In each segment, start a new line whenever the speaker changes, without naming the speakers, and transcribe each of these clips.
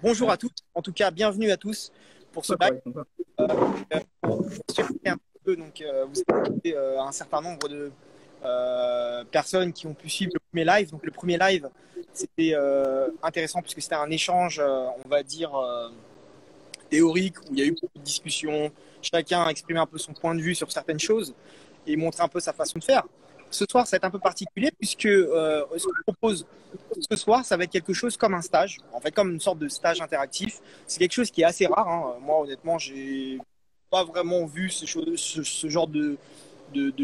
bonjour à tous, en tout cas bienvenue à tous pour ce bac. Pour expliquer un peu, donc, vous avez un certain nombre de personnes qui ont pu suivre le premier live. Donc le premier live, c'était intéressant puisque c'était un échange, on va dire, théorique, où il y a eu beaucoup de discussions, chacun a exprimé un peu son point de vue sur certaines choses et montré un peu sa façon de faire. Ce soir, ça va être un peu particulier puisque ce qu'on propose ce soir, ça va être quelque chose comme un stage, en fait, comme une sorte de stage interactif. C'est quelque chose qui est assez rare, hein. Moi, honnêtement, j'ai pas vraiment vu ce genre de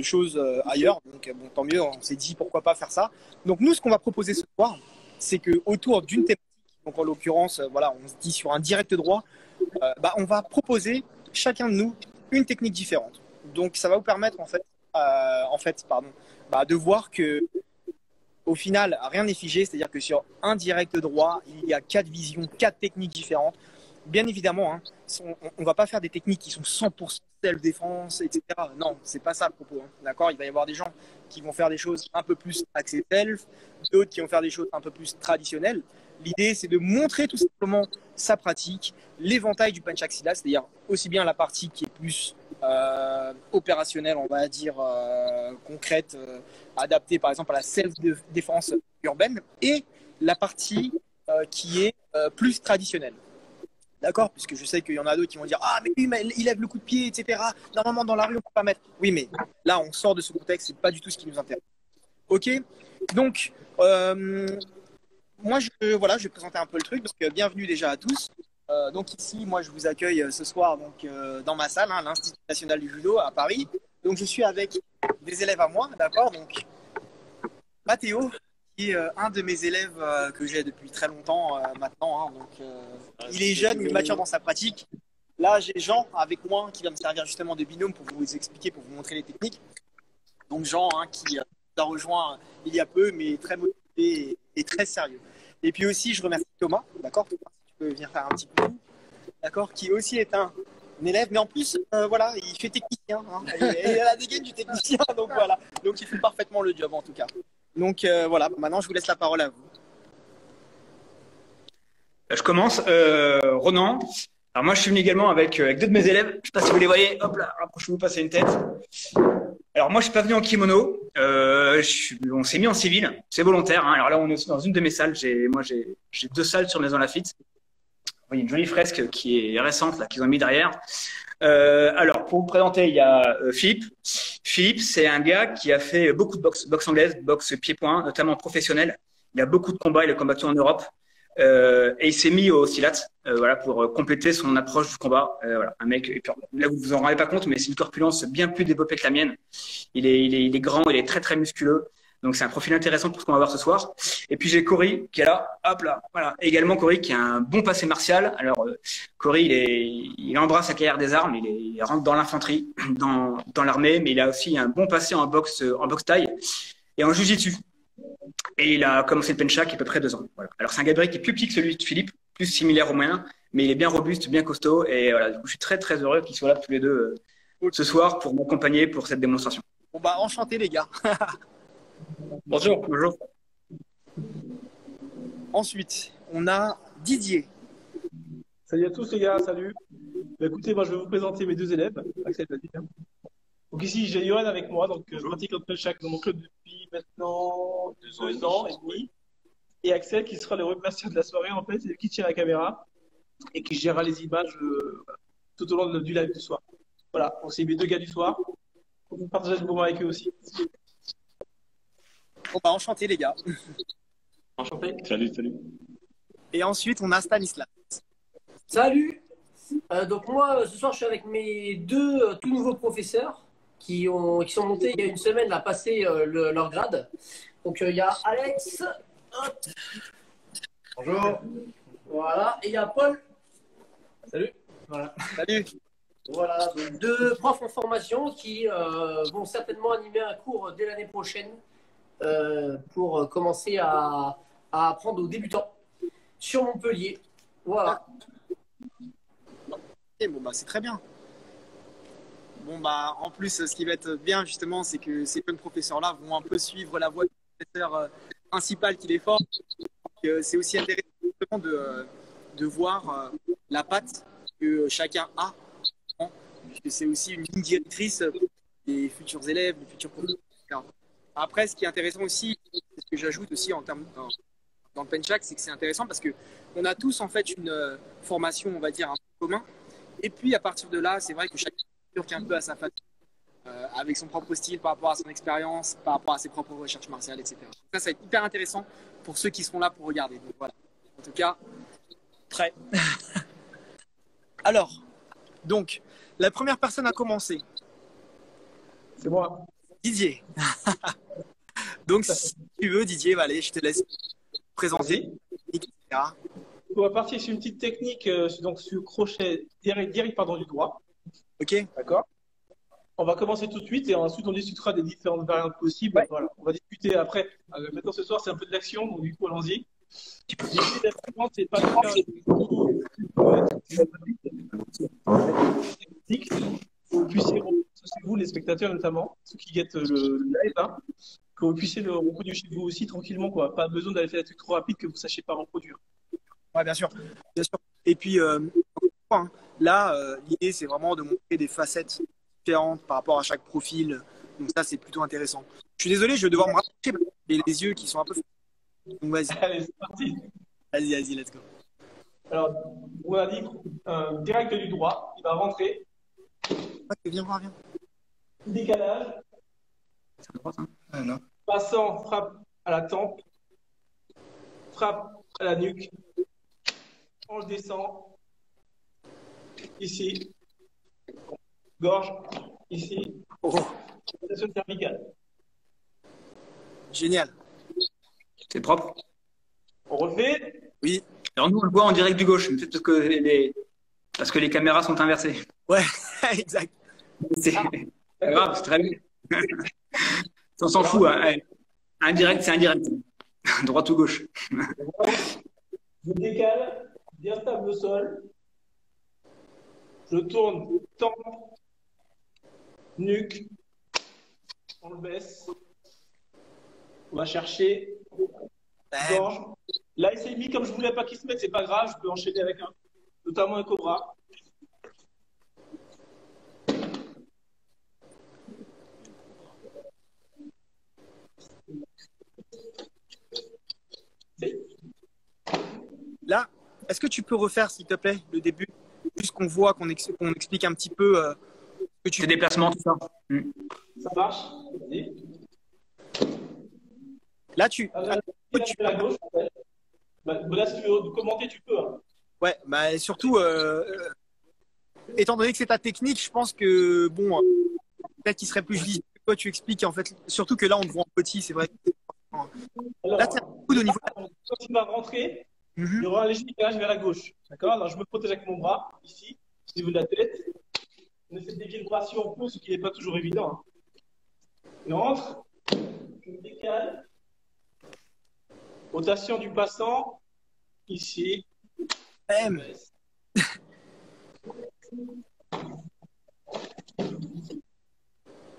choses ailleurs. Donc, bon, tant mieux, on s'est dit pourquoi pas faire ça. Donc, nous, ce qu'on va proposer ce soir, c'est que autour d'une thématique, donc en l'occurrence, voilà, on se dit sur un direct droit, on va proposer chacun de nous une technique différente. Donc, ça va vous permettre, de voir que au final, rien n'est figé, c'est-à-dire que sur un direct droit, il y a 4 visions, 4 techniques différentes. Bien évidemment, hein, on ne va pas faire des techniques qui sont 100% self-défense, etc. Non, c'est pas ça le propos. Hein, d'accord. Il va y avoir des gens qui vont faire des choses un peu plus axées self, d'autres qui vont faire des choses un peu plus traditionnelles. L'idée, c'est de montrer tout simplement sa pratique, l'éventail du punch axilla, c'est-à-dire aussi bien la partie qui est plus opérationnelle, on va dire, concrète, adaptée par exemple à la self-défense urbaine, et la partie qui est plus traditionnelle. D'accord. Puisque je sais qu'il y en a d'autres qui vont dire ah, mais lui, il lève le coup de pied, etc. Normalement, dans la rue, on ne peut pas mettre. Oui, mais là, on sort de ce contexte, c'est pas du tout ce qui nous intéresse. Ok. Donc, moi, voilà, je vais présenter un peu le truc. Donc, bienvenue déjà à tous. Donc ici, moi, je vous accueille ce soir donc, dans ma salle, hein, l'Institut national du judo à Paris. Donc, je suis avec des élèves à moi, d'accord. Donc, Mathéo, qui est un de mes élèves que j'ai depuis très longtemps maintenant. Hein, donc, il est jeune, il est mature dans sa pratique. Là, j'ai Jean avec moi qui va me servir justement de binôme pour vous expliquer, pour vous montrer les techniques. Donc, Jean, hein, qui a rejoint il y a peu, mais très motivé et très sérieux. Et puis aussi, je remercie Thomas, d'accord, Thomas, si tu peux venir faire un petit coup, d'accord, qui aussi est un élève, mais en plus, voilà, il fait technicien. Hein, il a la dégaine du technicien, donc voilà. Donc, il fait parfaitement le job en tout cas. Donc voilà, maintenant je vous laisse la parole à vous.
Je commence. Ronan. Alors moi, je suis venu également avec deux de mes élèves. Je ne sais pas si vous les voyez. Hop là, rapprochez-vous, passez une tête. Alors moi, je suis pas venu en kimono. On s'est mis en civil. C'est volontaire. Hein. Alors là, on est dans une de mes salles. J'ai 2 salles sur Maison Lafitte. Vous voyez une jolie fresque qui est récente là qu'ils ont mis derrière. Alors pour vous présenter, il y a Philippe. Philippe, c'est un gars qui a fait beaucoup de boxe anglaise, boxe pied-point, notamment professionnel. Il a beaucoup de combats, il a combattu en Europe. Et il s'est mis au silat, voilà, pour compléter son approche du combat. Voilà, un mec, là vous vous en rendez pas compte, mais c'est une corpulence bien plus développée que la mienne. Il est grand, il est très très musculeux. Donc c'est un profil intéressant pour ce qu'on va voir ce soir. Et puis j'ai Cory qui est là, hop là, voilà. Et également Cory qui a un bon passé martial. Alors Cory, il embrasse sa carrière des armes, il rentre dans l'infanterie, dans l'armée, mais il a aussi un bon passé en boxe thaï et en jiu-jitsu. Et il a commencé le penchak il y a à peu près 2 ans. Voilà. Alors c'est un gabarit qui est plus petit que celui de Philippe, plus similaire au moyen, mais il est bien robuste, bien costaud. Et voilà, du coup, je suis très très heureux qu'ils soient là tous les deux ce soir pour m'accompagner pour cette démonstration.
Bon bah enchanté les gars.
Bonjour. Bonjour.
Ensuite, on a Didier.
Salut à tous les gars, salut. Écoutez, moi je vais vous présenter mes 2 élèves. Axel, vas-y, viens. Donc ici j'ai Johan avec moi, donc je pratique le penchak dans mon club depuis maintenant 2 ans et demi. Et Axel qui sera le webmaster de la soirée en fait, qui tient la caméra et qui gérera les images tout au long du live du soir. Voilà, donc c'est mes 2 gars du soir. Vous partagez ce moment avec eux aussi.
Bon bah enchanté les gars.
Enchanté.
Salut, salut.
Et ensuite, on a Stanislas.
Salut. Donc moi, ce soir, je suis avec mes 2 tout nouveaux professeurs qui sont montés il y a une semaine à passer leur grade. Donc il y a Alex. Hop.
Bonjour.
Voilà. Et il y a Paul.
Salut.
Voilà.
Salut.
Voilà. Donc 2 profs en formation qui vont certainement animer un cours dès l'année prochaine pour commencer à apprendre aux débutants sur Montpellier. Voilà.
Et bon bah c'est très bien. Bon bah en plus, ce qui va être bien justement, c'est que ces jeunes professeurs-là vont un peu suivre la voie du professeur principal qui les forme. C'est aussi intéressant de voir la patte que chacun a, hein, puisque c'est aussi une ligne directrice des futurs élèves, des futurs professeurs, etc. Après, ce qui est intéressant aussi, c'est ce que j'ajoute aussi en termes dans le Penchak, c'est que c'est intéressant parce que on a tous en fait une formation, on va dire, un peu commun. Et puis à partir de là, c'est vrai que chacun est un peu à sa façon, avec son propre style par rapport à son expérience, par rapport à ses propres recherches martiales, etc. Ça va être hyper intéressant pour ceux qui seront là pour regarder. Donc voilà. En tout cas, prêt. Alors, donc, la première personne à commencer.
C'est moi.
Didier. Donc, si tu veux, Didier, allez, je te laisse présenter, etc.
On va partir sur une petite technique, donc sur crochet direct pardon, du doigt.
Ok.
D'accord. On va commencer tout de suite et ensuite on discutera des différentes variantes possibles.
Ouais.
Voilà. On va discuter après. Maintenant ce soir c'est un peu de l'action, donc du coup allons-y. L'idée de la suivante, c'est pas de faire technique. Que vous puissiez, c'est vous les spectateurs notamment, ceux qui guettent le live, hein, que vous puissiez le reproduire chez vous aussi tranquillement, quoi. Pas besoin d'aller faire des trucs trop rapides que vous ne sachiez pas reproduire.
Ouais, bien sûr. Bien sûr. Et puis, là, l'idée, c'est vraiment de montrer des facettes différentes par rapport à chaque profil. Donc ça, c'est plutôt intéressant. Je suis désolé, je vais devoir me rapprocher parce que j'ai les yeux qui sont un peu... Donc vas-y.
Allez, c'est parti.
Vas-y, let's go.
Alors, on a dit direct du droit, il va rentrer.
Ouais, viens voir, viens.
Décalage.
C'est à droite, hein? Ah, non.
Passant, frappe à la tempe. Frappe à la nuque. On le descend. Ici. Gorge. Ici.
Oh,
Rotation cervicale.
génial.
C'est propre.
On refait.
Oui.
Alors nous, on le voit en direct du gauche, peut-être parce que les caméras sont inversées.
Ouais, exact.
C'est pas grave, c'est très bien. On s'en fout. Hein. Indirect, c'est indirect. Droite ou gauche.
Je décale, bien stable au sol. Je tourne tempe, nuque. On le baisse. On va chercher gorge. Là, il s'est mis comme je voulais pas qu'il se mette, c'est pas grave, je peux enchaîner avec notamment un cobra.
Là, est-ce que tu peux refaire, s'il te plaît, le début, juste qu'on voit, qu'on explique un petit peu ce que tu
Tes déplacements, tout ça.
Ça marche. Vas-y.
Là, tu...
La gauche, en fait. Là, si tu veux commenter, tu peux. Hein.
Ouais, bah surtout, étant donné que c'est ta technique, je pense que, bon, peut-être qu'il serait plus lisible que toi, tu expliques, en fait, surtout que là, on te voit en petit, c'est vrai.
Alors,
Là, c'est un coup au niveau...
quand il va rentrer, il y aura un léger décalage vers la gauche. D'accord. Alors, je me protège avec mon bras, ici, au niveau de la tête. On essaie de d'équilibration en plus, ce qui n'est pas toujours évident. Hein. Il entre, je me décale. Rotation du passant, ici.
M.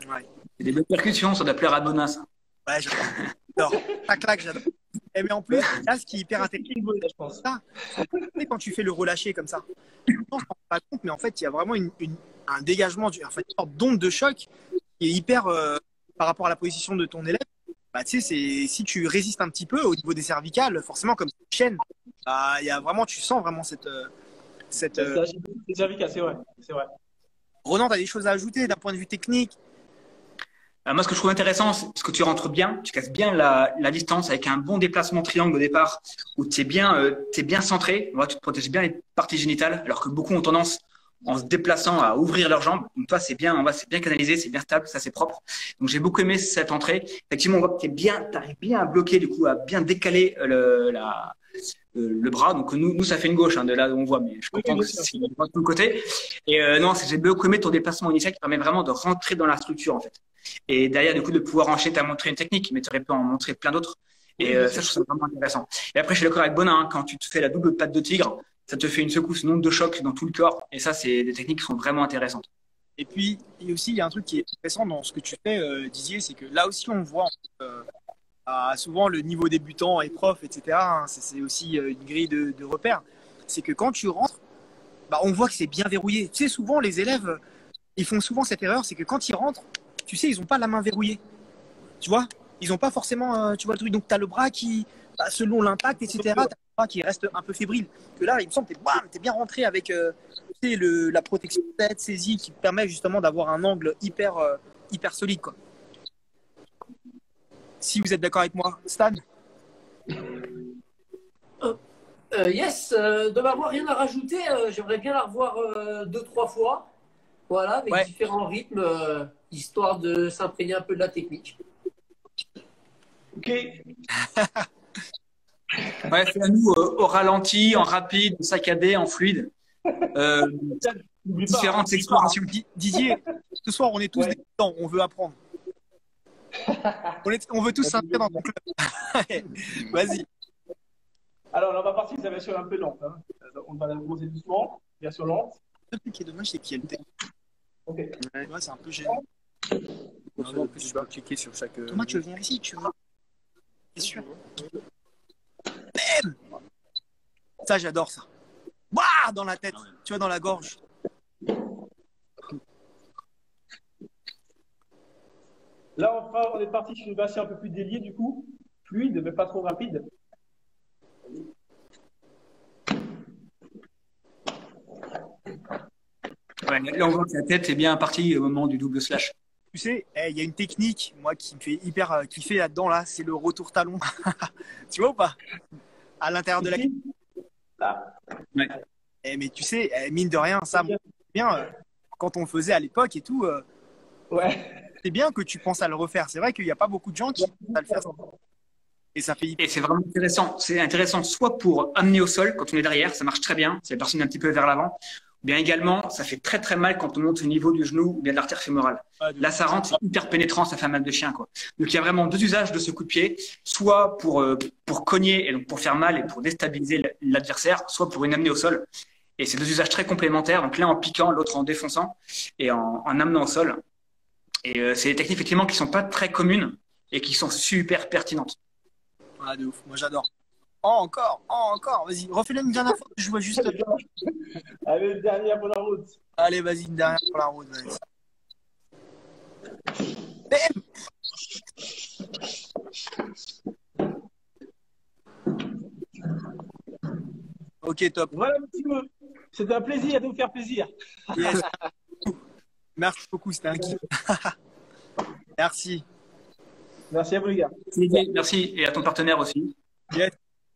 Ouais.
C'est des belles percussions, ça doit plaire à Bonas.
Ouais, j'adore. Ça claque, j'adore. Et mais en plus, là, ce qui est hyper intéressant,
Je pense.
c'est quand tu fais le relâché comme ça. On ne se rend pas compte, mais en fait, il y a vraiment un dégagement, en fait, une sorte d'onde de choc qui est hyper par rapport à la position de ton élève. Bah, tu sais, si tu résistes un petit peu au niveau des cervicales, forcément, comme une chaîne, bah, il y a vraiment, tu sens vraiment cette.
C'est cervical, c'est vrai. C'est vrai.
Ronan, tu as des choses à ajouter d'un point de vue technique?
Moi, ce que je trouve intéressant, c'est parce que tu rentres bien, tu casses bien la distance avec un bon déplacement triangle au départ, où tu es bien centré, tu te protèges bien les parties génitales, alors que beaucoup ont tendance, en se déplaçant, à ouvrir leurs jambes. Donc toi, c'est bien canalisé, c'est bien stable, ça c'est propre. Donc j'ai beaucoup aimé cette entrée. Effectivement, on voit que tu arrives bien à bloquer, du coup, à bien décaler le bras. Donc nous, ça fait une gauche, hein, de là où on voit, mais je comprends que c'est de ton côté. Et non, j'ai beaucoup aimé ton déplacement initial qui permet vraiment de rentrer dans la structure, en fait. Et derrière, du coup, de pouvoir enchaîner, tu as montré une technique, mais tu aurais pu en montrer plein d'autres. Et ça, je trouve ça vraiment intéressant. Et après, je suis d'accord avec Bonin, hein, quand tu te fais la double patte de tigre, ça te fait une secousse, une onde de choc dans tout le corps. Et ça, c'est des techniques qui sont vraiment intéressantes.
Et puis, il y a un truc qui est intéressant dans ce que tu fais, Didier, c'est que là aussi, on voit souvent le niveau débutant et prof, etc. Hein, c'est aussi une grille de repères. c'est que quand tu rentres, bah, on voit que c'est bien verrouillé. Tu sais, souvent, les élèves, ils font souvent cette erreur, c'est que quand ils rentrent, tu sais, ils n'ont pas la main verrouillée. Tu vois, ils n'ont pas forcément, tu vois le truc. Donc, tu as le bras qui, bah, selon l'impact, etc., tu as le bras qui reste un peu fébrile. Que là, il me semble que tu es bien rentré avec tu sais, la protection de tête, saisie, qui permet justement d'avoir un angle hyper solide, quoi. Si vous êtes d'accord avec moi, Stan?
Yes, de m'avoir rien à rajouter, j'aimerais bien la revoir 2-3 fois. Voilà, avec différents rythmes, histoire de s'imprégner un peu de la technique.
Ok.
Ouais, fais-nous au ralenti, en rapide, en saccadé, en fluide. Différentes explorations.
Didier, ce soir, on est tous débutants, on veut apprendre. On veut tous s'inscrire dans ton club. Vas-y.
Alors, on va partir, c'est la version un peu lente. Hein. On va la commencer doucement, version lente.
Le truc qui est dommage, c'est qu'il y a le texte.
Ok.
Ouais, c'est un peu gênant.
En plus, tu peux cliquer sur chaque.
Thomas, tu veux venir ici, tu veux? C'est sûr. Bam! Ça, j'adore ça. Ouah, dans la tête, tu vois, dans la gorge.
Là, on est parti sur une version un peu plus déliée, du coup. Fluide, mais pas trop rapide.
Ouais, là, on voit que la tête est bien partie au moment du double slash.
Tu sais, il y a une technique, moi, qui me fait hyper kiffer là-dedans, là, c'est le retour talon. Tu vois ou pas? À l'intérieur de la...
Là.
Ouais.
Mais tu sais, mine de rien, ça, bien, quand on le faisait à l'époque et tout, c'est bien que tu penses à le refaire. C'est vrai qu'il n'y a pas beaucoup de gens qui pensent à le faire. Et ça fait hyper...
Et c'est vraiment intéressant. C'est intéressant soit pour amener au sol quand on est derrière, ça marche très bien, c'est la personne un petit peu vers l'avant. Ou bien également, ça fait très très mal quand on monte au niveau du genou ou bien de l'artère fémorale. Là, ça rentre, c'est hyper pénétrant, ça fait un mal de chien, quoi. Donc, il y a vraiment deux usages de ce coup de pied, soit pour cogner et donc pour faire mal et pour déstabiliser l'adversaire, soit pour une amener au sol. Et c'est deux usages très complémentaires. Donc, l'un en piquant, l'autre en défonçant et en amenant au sol. Et c'est des techniques effectivement qui sont pas très communes et qui sont super pertinentes.
Ah, de ouf, moi j'adore. Encore. Vas-y, refais-le une dernière fois. Je vois juste.
Allez, une dernière pour la route.
Allez, vas-y, une dernière pour la route. Vas-y. Bam. Ok, top.
Voilà un petit peu. C'était un plaisir de vous faire plaisir.
Yes. Merci beaucoup, c'était un kiff. Merci.
Merci à vous, les gars.
Merci. Et à ton partenaire aussi.
Yes.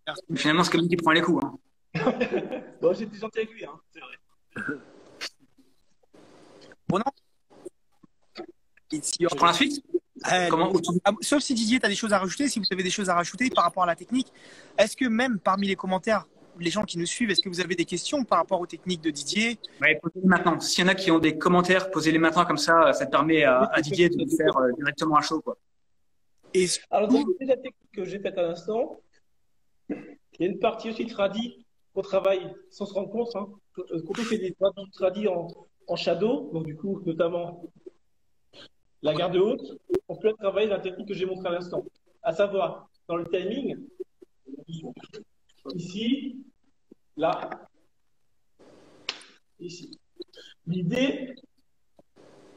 Merci.
Finalement, c'est comme lui qui prend les coups. Hein.
Bon, j'étais gentil avec lui, hein, c'est vrai.
Bon, non.
Je prends la suite.
Sauf si Didier, tu as des choses à rajouter, si vous avez des choses à rajouter par rapport à la technique, est-ce que même parmi les commentaires, les gens qui nous suivent, est-ce que vous avez des questions par rapport aux techniques de Didier?
Ouais, posez-les maintenant. S'il y en a qui ont des commentaires, posez-les maintenant, comme ça permet à Didier de le faire directement à chaud, quoi.
Alors, dans la technique que j'ai faite à l'instant, il y a une partie aussi tradie qu'on travaille sans se rendre compte. Hein. Quand on fait des tradis en shadow, donc du coup, notamment la garde haute, on peut travailler la technique que j'ai montrée à l'instant. À savoir, dans le timing, ici, là, ici. L'idée,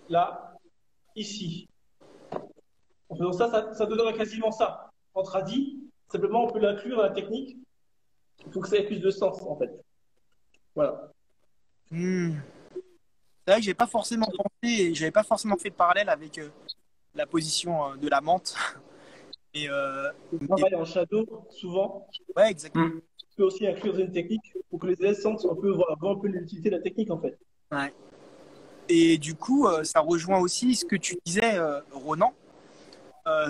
là, ici. En faisant ça, ça donnerait quasiment ça. En tradi, simplement, on peut l'inclure dans la technique. Il faut que ça ait plus de sens, en fait. Voilà.
C'est vrai que j'ai pas forcément pensé et j'avais pas forcément fait de parallèle avec la position de la menthe.
On travaille en shadow, souvent.
Ouais, exactement.
On peut aussi inclure dans une technique pour que les élèves sentent un peu l'utilité de la technique, en fait.
Ouais. Et du coup, ça rejoint aussi ce que tu disais, Ronan,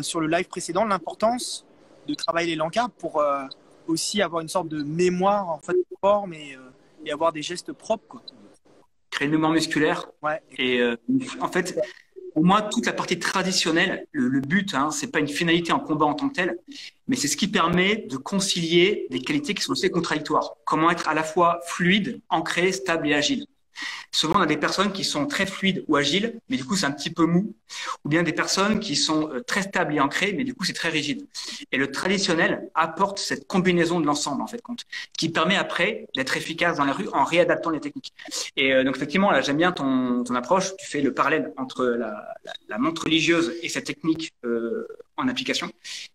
sur le live précédent, l'importance de travailler les lancas pour aussi avoir une sorte de mémoire en fait, de forme et avoir des gestes propres, quoi.
Créer une mémoire musculaire.
Ouais.
Et en fait, pour moi, toute la partie traditionnelle, le but, hein, c'est pas une finalité en combat en tant que tel, mais c'est ce qui permet de concilier des qualités qui sont assez contradictoires. Comment être à la fois fluide, ancré, stable et agile. souvent on a des personnes qui sont très fluides ou agiles, mais du coup c'est un petit peu mou, ou bien des personnes qui sont très stables et ancrées, mais du coup c'est très rigide. Et le traditionnel apporte cette combinaison de l'ensemble en fait, qui permet après d'être efficace dans la rue en réadaptant les techniques. Et donc effectivement, là j'aime bien ton approche. Tu fais le parallèle entre la montre religieuse et cette technique en application,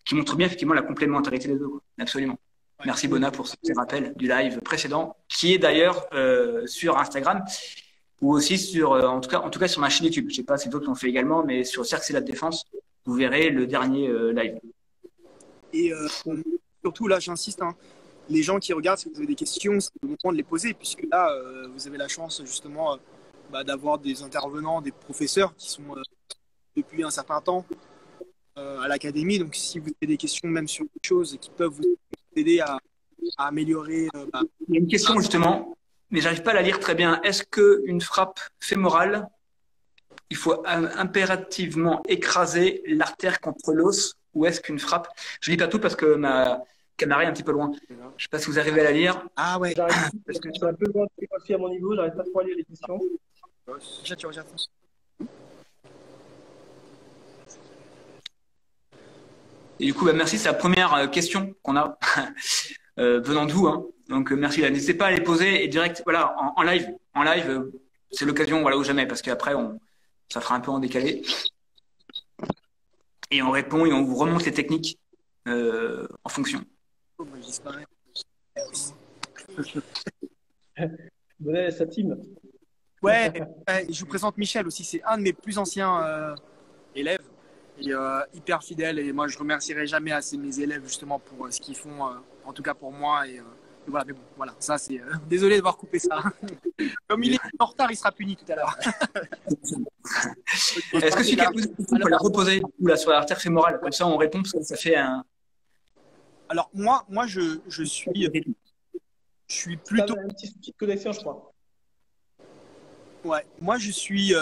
qui montre bien effectivement la complémentarité des deux. Quoi. Absolument. Merci Bona pour ces rappels du live précédent, qui est d'ailleurs sur Instagram ou aussi sur, en tout cas sur ma chaîne YouTube. Je sais pas si d'autres l'ont fait également, mais sur Cercle c'est la défense, vous verrez le dernier live.
Et surtout là, j'insiste, hein, les gens qui regardent, si vous avez des questions, c'est le moment de les poser, puisque là, vous avez la chance justement d'avoir des intervenants, des professeurs qui sont depuis un certain temps à l'académie. Donc si vous avez des questions même sur des choses qui peuvent vous aider à améliorer.
Il y a une question justement, mais j'arrive pas à la lire très bien. Est-ce qu'une frappe fémorale, il faut impérativement écraser l'artère contre l'os, ou est-ce qu'une frappe… Je lis pas tout parce que ma caméra est un petit peu loin. Je sais pas si vous arrivez à la lire.
Ah ouais.
Parce que c'est un peu loin de à mon niveau, j'arrive pas trop à lire les questions.
Déjà, tu regardes.
Et du coup, merci. C'est la première question qu'on a venant de vous. Hein. Donc, merci. N'hésitez pas à les poser et direct, voilà, en live. En live, c'est l'occasion, voilà, ou jamais, parce qu'après, ça fera un peu en décalé. Et on répond et on vous remonte les techniques en fonction.
Bonnet, sa team.
Ouais, je vous présente Michel aussi. C'est un de mes plus anciens élèves. Et hyper fidèle, et moi je remercierai jamais assez mes élèves justement pour ce qu'ils font, en tout cas pour moi, et voilà. Mais bon, voilà, ça c'est désolé de devoir couper ça. Comme il est en retard, il sera puni tout à l'heure.
Est-ce que celui qui a posé il faut la reposer là, sur l'artère fémorale, comme ça on répond, parce que ça fait un…
Alors moi je suis plutôt…
un petit souci de connexion, je crois.
Ouais, moi je suis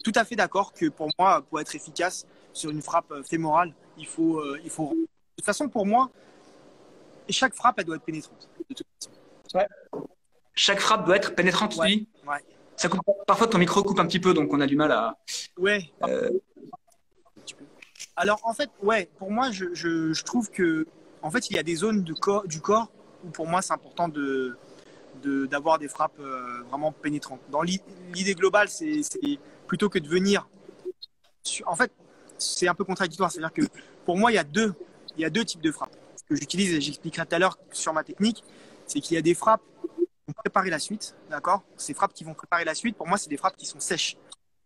tout à fait d'accord que pour moi, pour être efficace sur une frappe fémorale, il faut… De toute façon, pour moi, chaque frappe, elle doit être pénétrante. De toute façon.
Ouais.
Chaque frappe doit être pénétrante,
ouais.
tu dis ?
Ouais.
Ça coupe, parfois, ton micro coupe un petit peu, donc on a du mal à…
Ouais. Alors, en fait, ouais, pour moi, je trouve que, en fait, il y a des zones du corps où, pour moi, c'est important d'avoir des frappes vraiment pénétrantes. Dans l'idée globale, c'est plutôt que de venir… En fait, c'est un peu contradictoire. C'est-à-dire que pour moi, il y a deux types de frappes. Ce que j'utilise, et j'expliquerai tout à l'heure sur ma technique, c'est qu'il y a des frappes qui vont préparer la suite. D'accord ? Ces frappes qui vont préparer la suite, pour moi, c'est des frappes qui sont sèches,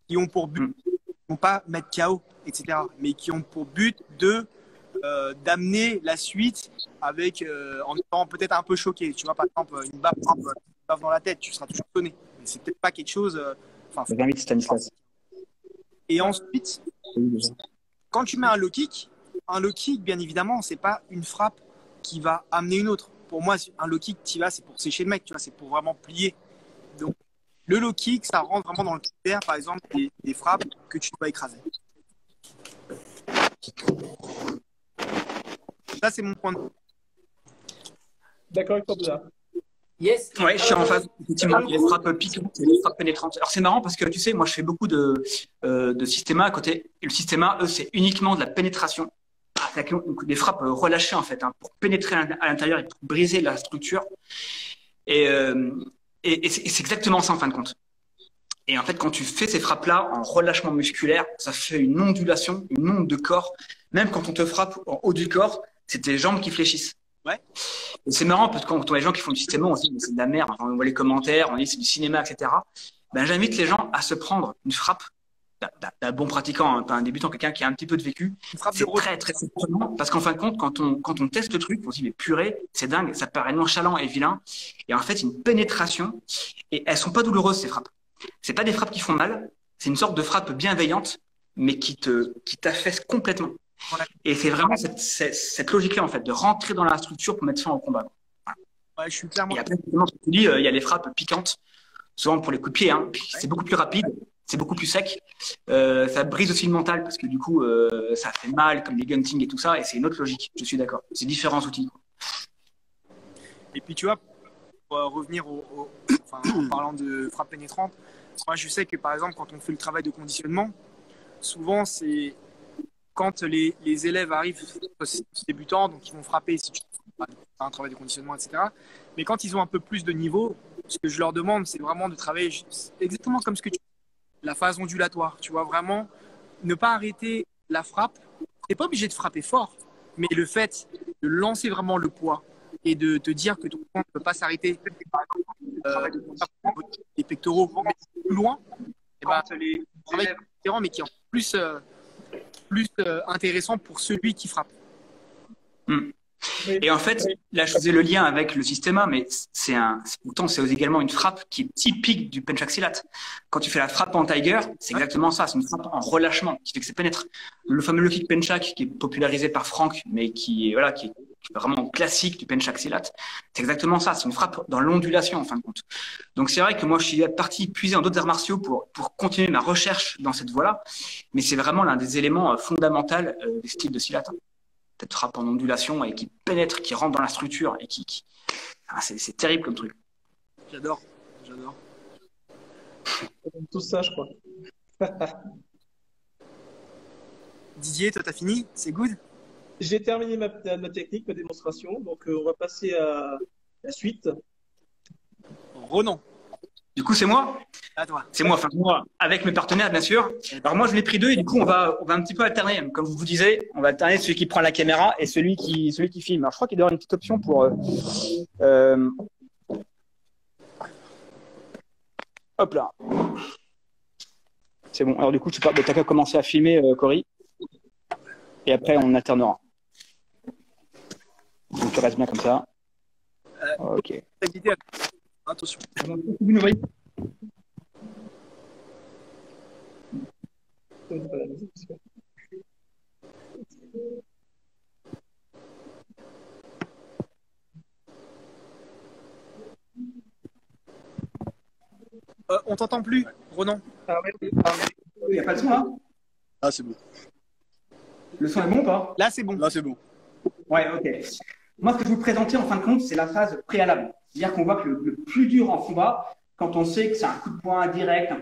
qui ont pour but, qui ne vont pas mettre KO, etc., mais qui ont pour but d'amener la suite avec, en étant peut-être un peu choqué. Tu vois, par exemple, une baffe dans la tête, tu seras toujours sonné. Mais c'est peut-être pas quelque chose.
J'invite Stanislas.
Et ensuite, quand tu mets un low kick, bien évidemment, c'est pas une frappe qui va amener une autre. Pour moi, un low kick, c'est pour sécher le mec, tu vois, c'est pour vraiment plier. Donc, le low kick, ça rentre vraiment dans le critère, par exemple, des frappes que tu dois écraser. Ça, c'est mon point de vue.
D'accord avec toi, Bouddha.
Yes.
Ouais, je suis en phase. Effectivement, les frappes piquantes et les frappes pénétrantes. Alors, c'est marrant parce que tu sais, moi, je fais beaucoup de systéma à côté. Et le systéma, eux, c'est uniquement de la pénétration. Donc, des frappes relâchées, en fait, hein, pour pénétrer à l'intérieur et pour briser la structure. Et c'est exactement ça, en fin de compte. Et en fait, quand tu fais ces frappes-là en relâchement musculaire, ça fait une ondulation, une onde de corps. Même quand on te frappe en haut du corps, c'est tes jambes qui fléchissent.
Ouais.
Et c'est marrant parce que quand on voit les gens qui font du système, on se dit mais c'est de la merde. Enfin, on voit les commentaires, on dit c'est du cinéma, etc. Ben, j'invite les gens à se prendre une frappe d'un bon pratiquant, hein, pas un débutant, quelqu'un qui a un petit peu de vécu. C'est très très surprenant parce qu'en fin de compte, quand on teste le truc, on se dit mais purée, c'est dingue, ça paraît nonchalant et vilain. Et en fait, une pénétration et elles sont pas douloureuses ces frappes. C'est pas des frappes qui font mal, c'est une sorte de frappe bienveillante, mais qui t'affaisse complètement. Et c'est vraiment cette logique-là, en fait, de rentrer dans la structure pour mettre fin au combat. Voilà.
Ouais, je suis clairement…
Et après, comme tu dis, il y a les frappes piquantes, souvent pour les coups de pied. Hein. C'est beaucoup plus rapide, c'est beaucoup plus sec. Ça brise aussi le mental parce que du coup, ça fait mal, comme les gunting et tout ça. Et c'est une autre logique, je suis d'accord. C'est différents outils.
Et puis, tu vois, pour revenir enfin, en parlant de frappe pénétrante, moi je sais que par exemple quand on fait le travail de conditionnement, souvent c'est quand les élèves arrivent débutants, donc ils vont frapper si tu fais un travail de conditionnement, etc. Mais quand ils ont un peu plus de niveau, ce que je leur demande, c'est vraiment de travailler exactement comme ce que tu la phase ondulatoire, tu vois, vraiment ne pas arrêter la frappe. Tu n'es pas obligé de frapper fort, mais le fait de lancer vraiment le poids et de te dire que ton poids ne peut pas s'arrêter, les pectoraux, mais plus loin, et ben, les travail différent, mais qui est en plus, intéressant pour celui qui frappe.
Et en fait, là, je faisais le lien avec le système A, mais pourtant, c'est également une frappe qui est typique du penchaxilate. Quand tu fais la frappe en tiger, c'est exactement ça. C'est une frappe en relâchement qui fait que ça pénètre. Le fameux low kick penchak qui est popularisé par Franck, mais qui est vraiment classique du penchaxilate. C'est exactement ça. C'est une frappe dans l'ondulation, en fin de compte. Donc, c'est vrai que moi, je suis parti puiser dans d'autres arts martiaux pour continuer ma recherche dans cette voie-là. Mais c'est vraiment l'un des éléments fondamentaux des styles de silate. Cette frappe en ondulation et qui pénètre, qui rentre dans la structure et c'est terrible comme truc.
J'adore.
Tout ça, je crois.
Didier, toi, t'as fini? C'est good?
J'ai terminé ma technique, ma démonstration. Donc, on va passer à la suite.
Ronan.
Du coup, c'est moi.
À toi.
C'est moi, enfin moi, avec mes partenaires, bien sûr. Alors moi, je l'ai pris deux et du coup, on va un petit peu alterner. Comme je vous disais, on va alterner celui qui prend la caméra et celui qui filme. Alors, je crois qu'il doit y avoir une petite option pour. Hop là. C'est bon. Alors du coup, tu n'as qu'à commencer à filmer, Cory. Et après, on alternera. Donc, tu restes bien comme ça. Ok.
Attention. On t'entend plus, Ronan.
Il n'y a pas de son là?
Ah, c'est bon.
Le son est bon ou pas?
Là, c'est bon.
Là, c'est bon.
Ouais, ok. Moi, ce que je vous présenter en fin de compte, c'est la phase préalable. C'est-à-dire qu'on voit que le plus dur en combat, quand on sait que c'est un coup de poing direct,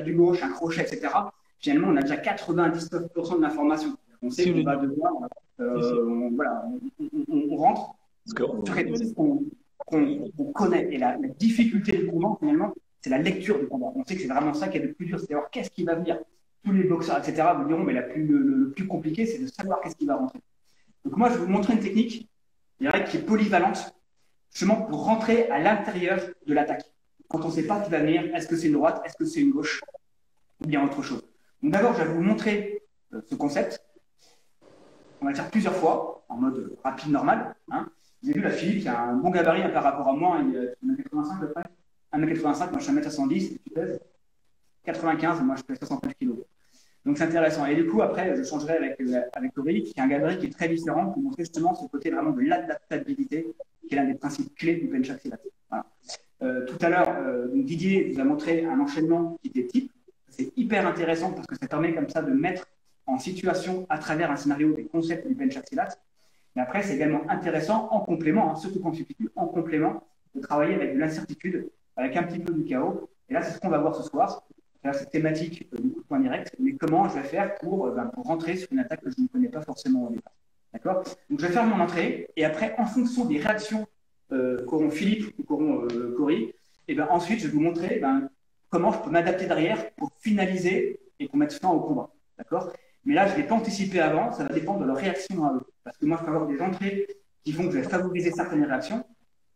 du gauche, un crochet, etc., finalement, on a déjà 99% de l'information. On sait qu'on va devoir, on rentre sur quelque chose qu'on connaît. Et la difficulté du combat, finalement, c'est la lecture du combat. On sait que c'est vraiment ça qui est le plus dur, c'est savoir qu'est-ce qui va venir. Tous les boxeurs, etc., vous diront, mais le plus compliqué, c'est de savoir qu'est-ce qui va rentrer. Donc moi, je vais vous montrer une technique, je dirais, qui est polyvalente, justement pour rentrer à l'intérieur de l'attaque. Quand on ne sait pas qui va venir, est-ce que c'est une droite, est-ce que c'est une gauche, ou bien autre chose. Donc d'abord, je vais vous montrer ce concept. On va le faire plusieurs fois, en mode rapide, normal. Hein. Vous avez vu, là, Philippe, il a un bon gabarit par rapport à moi. Il est 1m85 à peu près. 1m85, moi je suis 1m70, tu pèses 95, moi je pèse 69 kg. Donc c'est intéressant. Et du coup, après, je changerai avec Cory, qui a un gabarit qui est très différent pour montrer justement ce côté vraiment de l'adaptabilité, qui est l'un des principes clés du penchaxilate. Voilà. Tout à l'heure, Didier vous a montré un enchaînement qui était type. C'est hyper intéressant parce que ça permet comme ça de mettre en situation à travers un scénario des concepts du penchaxilate. Mais après, c'est également intéressant en complément, hein, surtout quand c'est en complément, de travailler avec de l'incertitude, avec un petit peu du chaos. Et là, c'est ce qu'on va voir ce soir. Là, cette thématique du coup de poing direct, mais comment je vais faire pour rentrer sur une attaque que je ne connais pas forcément au départ. D'accord? Donc, je vais faire mon entrée et après, en fonction des réactions qu'auront Philippe ou qu'auront Cory, et ben ensuite, je vais vous montrer comment je peux m'adapter derrière pour finaliser et pour mettre fin au combat. D'accord? Mais là, je ne vais pas anticiper avant, ça va dépendre de leur réaction à eux. Parce que moi, je peux avoir des entrées qui font que je vais favoriser certaines réactions,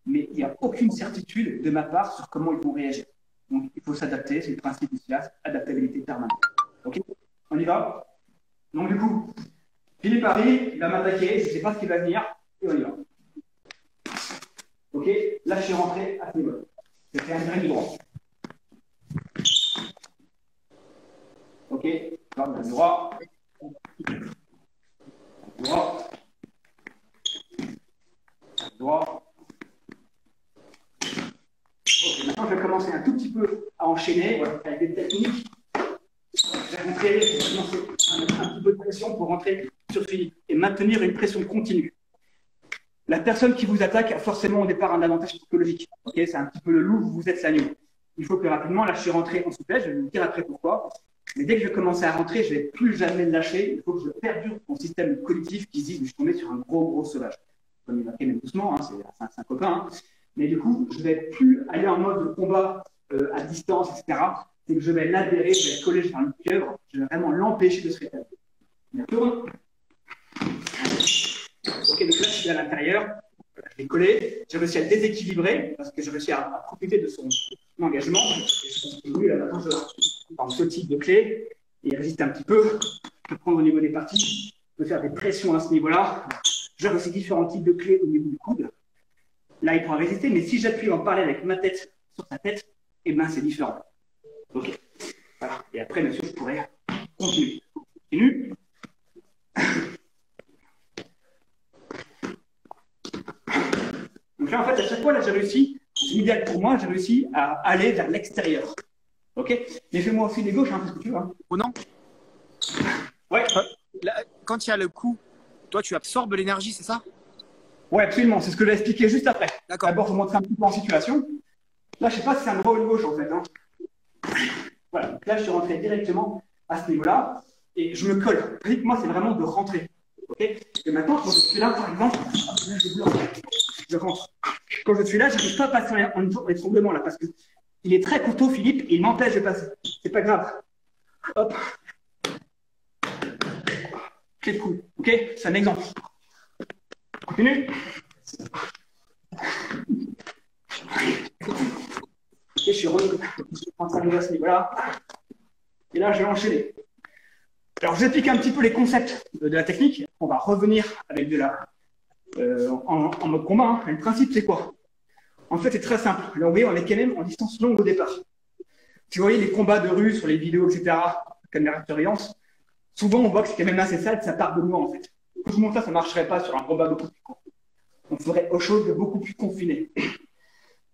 mais il n'y a aucune certitude de ma part sur comment ils vont réagir. Donc, il faut s'adapter, c'est le principe du SIAS, adaptabilité permanente. Ok? On y va? Donc, du coup, Philippe arrive, il va m'attaquer, je ne sais pas ce qu'il va venir, et on y va. Ok? Là, je suis rentré à ce niveau. Je fais un direct du droit. Ok? Du droit. Droit. Droit. Okay, maintenant, je vais commencer un tout petit peu à enchaîner avec des techniques. Je vais rentrer, un petit peu de pression pour rentrer sur Philippe et maintenir une pression continue. La personne qui vous attaque a forcément au départ un avantage psychologique. Okay, c'est un petit peu le loup, vous êtes l'agneau. Il faut que rapidement, là je suis rentré en souplesse, je vais vous dire après pourquoi. Mais dès que je vais commencer à rentrer, je ne vais plus jamais le lâcher. Il faut que je perdure mon système cognitif qui se dit que je suis tombé sur un gros sauvage. Comme il va même doucement, hein, c'est un copain. Hein. Mais du coup, je ne vais plus aller en mode de combat à distance, etc. C'est que je vais l'adhérer, je vais le coller sur une pieuvre, je vais vraiment l'empêcher de se rétablir. D'accord. Ok, donc là, je suis à l'intérieur, je l'ai collé, j'ai réussi à le déséquilibrer parce que j'ai réussi à profiter de son engagement. Et je continue, là, maintenant, je prends ce type de clé et il résiste un petit peu. Je peux prendre au niveau des parties, je peux faire des pressions à ce niveau-là. J'ai réussi différents types de clés au niveau du coude. Là, il pourra résister, mais si j'appuie en parallèle avec ma tête sur sa tête, eh ben, c'est différent. Ok. Voilà. Et après, bien sûr, je pourrais continuer. Continue. Donc là, en fait, à chaque fois, là, j'ai réussi, c'est l'idéal pour moi, j'ai réussi à aller vers l'extérieur. Ok. Mais fais-moi aussi des gauches, hein, parce que tu vois.
Oh non.
Ouais.
Là, quand il y a le coup, toi, tu absorbes l'énergie, c'est ça?
Ouais, absolument. C'est ce que je vais expliquer juste après.
D'accord.
D'abord, je vous montrer un petit peu en situation. Là, je ne sais pas si c'est un droit ou une gauche, en fait. Hein. Voilà. Donc là, je suis rentré directement à ce niveau-là et je me colle. Moi, c'est vraiment de rentrer. Okay, et maintenant, quand je suis là, par exemple, je rentre. Quand je suis là, je n'arrive pas à passer en étranglement là parce qu'il est très courtois, Philippe, et il m'empêche de passer. C'est pas grave. Hop. Clé de coude. Ok, c'est un exemple. Continue. Ok, je suis en train de à ce niveau-là. Et là, je vais enchaîner. Alors, je vous explique un petit peu les concepts de la technique. On va revenir avec de la en mode combat. Hein. Le principe, c'est quoi? En fait, c'est très simple. Là, vous voyez, on est quand même en distance longue au départ. Si vous voyez les combats de rue sur les vidéos, etc., caméra de surveillance, souvent, on voit que c'est quand même assez sale, ça part de loin, en fait. Si je vous montre ça ne marcherait pas sur un combat beaucoup plus court. On ferait autre chose de beaucoup plus confiné.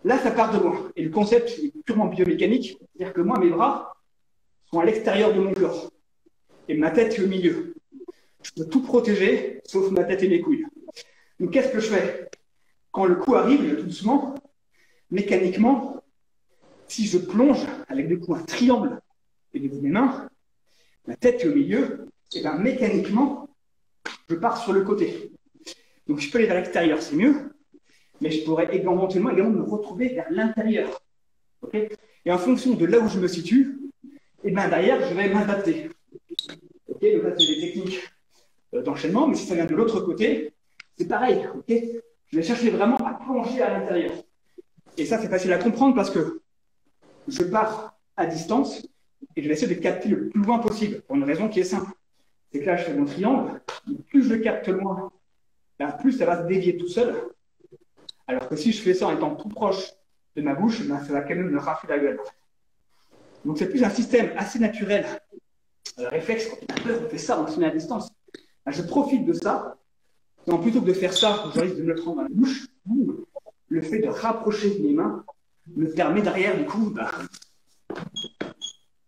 Là, ça part de loin. Et le concept est purement biomécanique. C'est-à-dire que moi, mes bras sont à l'extérieur de mon corps. Et ma tête est au milieu. Je peux tout protéger, sauf ma tête et mes couilles. Donc, qu'est-ce que je fais? Quand le coup arrive, tout doucement, mécaniquement, si je plonge avec des coups un triangle au niveau de mes mains, ma tête est au milieu, et bien mécaniquement, je pars sur le côté. Donc, je peux aller vers l'extérieur, c'est mieux, mais je pourrais éventuellement me retrouver vers l'intérieur. Okay, et en fonction de là où je me situe, et bien derrière, je vais m'adapter. Okay, donc là, c'est des techniques d'enchaînement, mais si ça vient de l'autre côté, c'est pareil. Okay, je vais chercher vraiment à plonger à l'intérieur. Et ça, c'est facile à comprendre parce que je pars à distance et je vais essayer de capter le plus loin possible pour une raison qui est simple. C'est que là, je fais mon triangle, plus je le capte loin, plus ça va se dévier tout seul. Alors que si je fais ça en étant tout proche de ma bouche, ça va quand même me rafler la gueule. Donc c'est plus un système assez naturel. Réflexe, quand on a peur, on fait ça, on se met à distance. Je profite de ça. Donc plutôt que de faire ça, je risque de me le prendre dans la bouche. Le fait de rapprocher mes mains me permet derrière, du coup,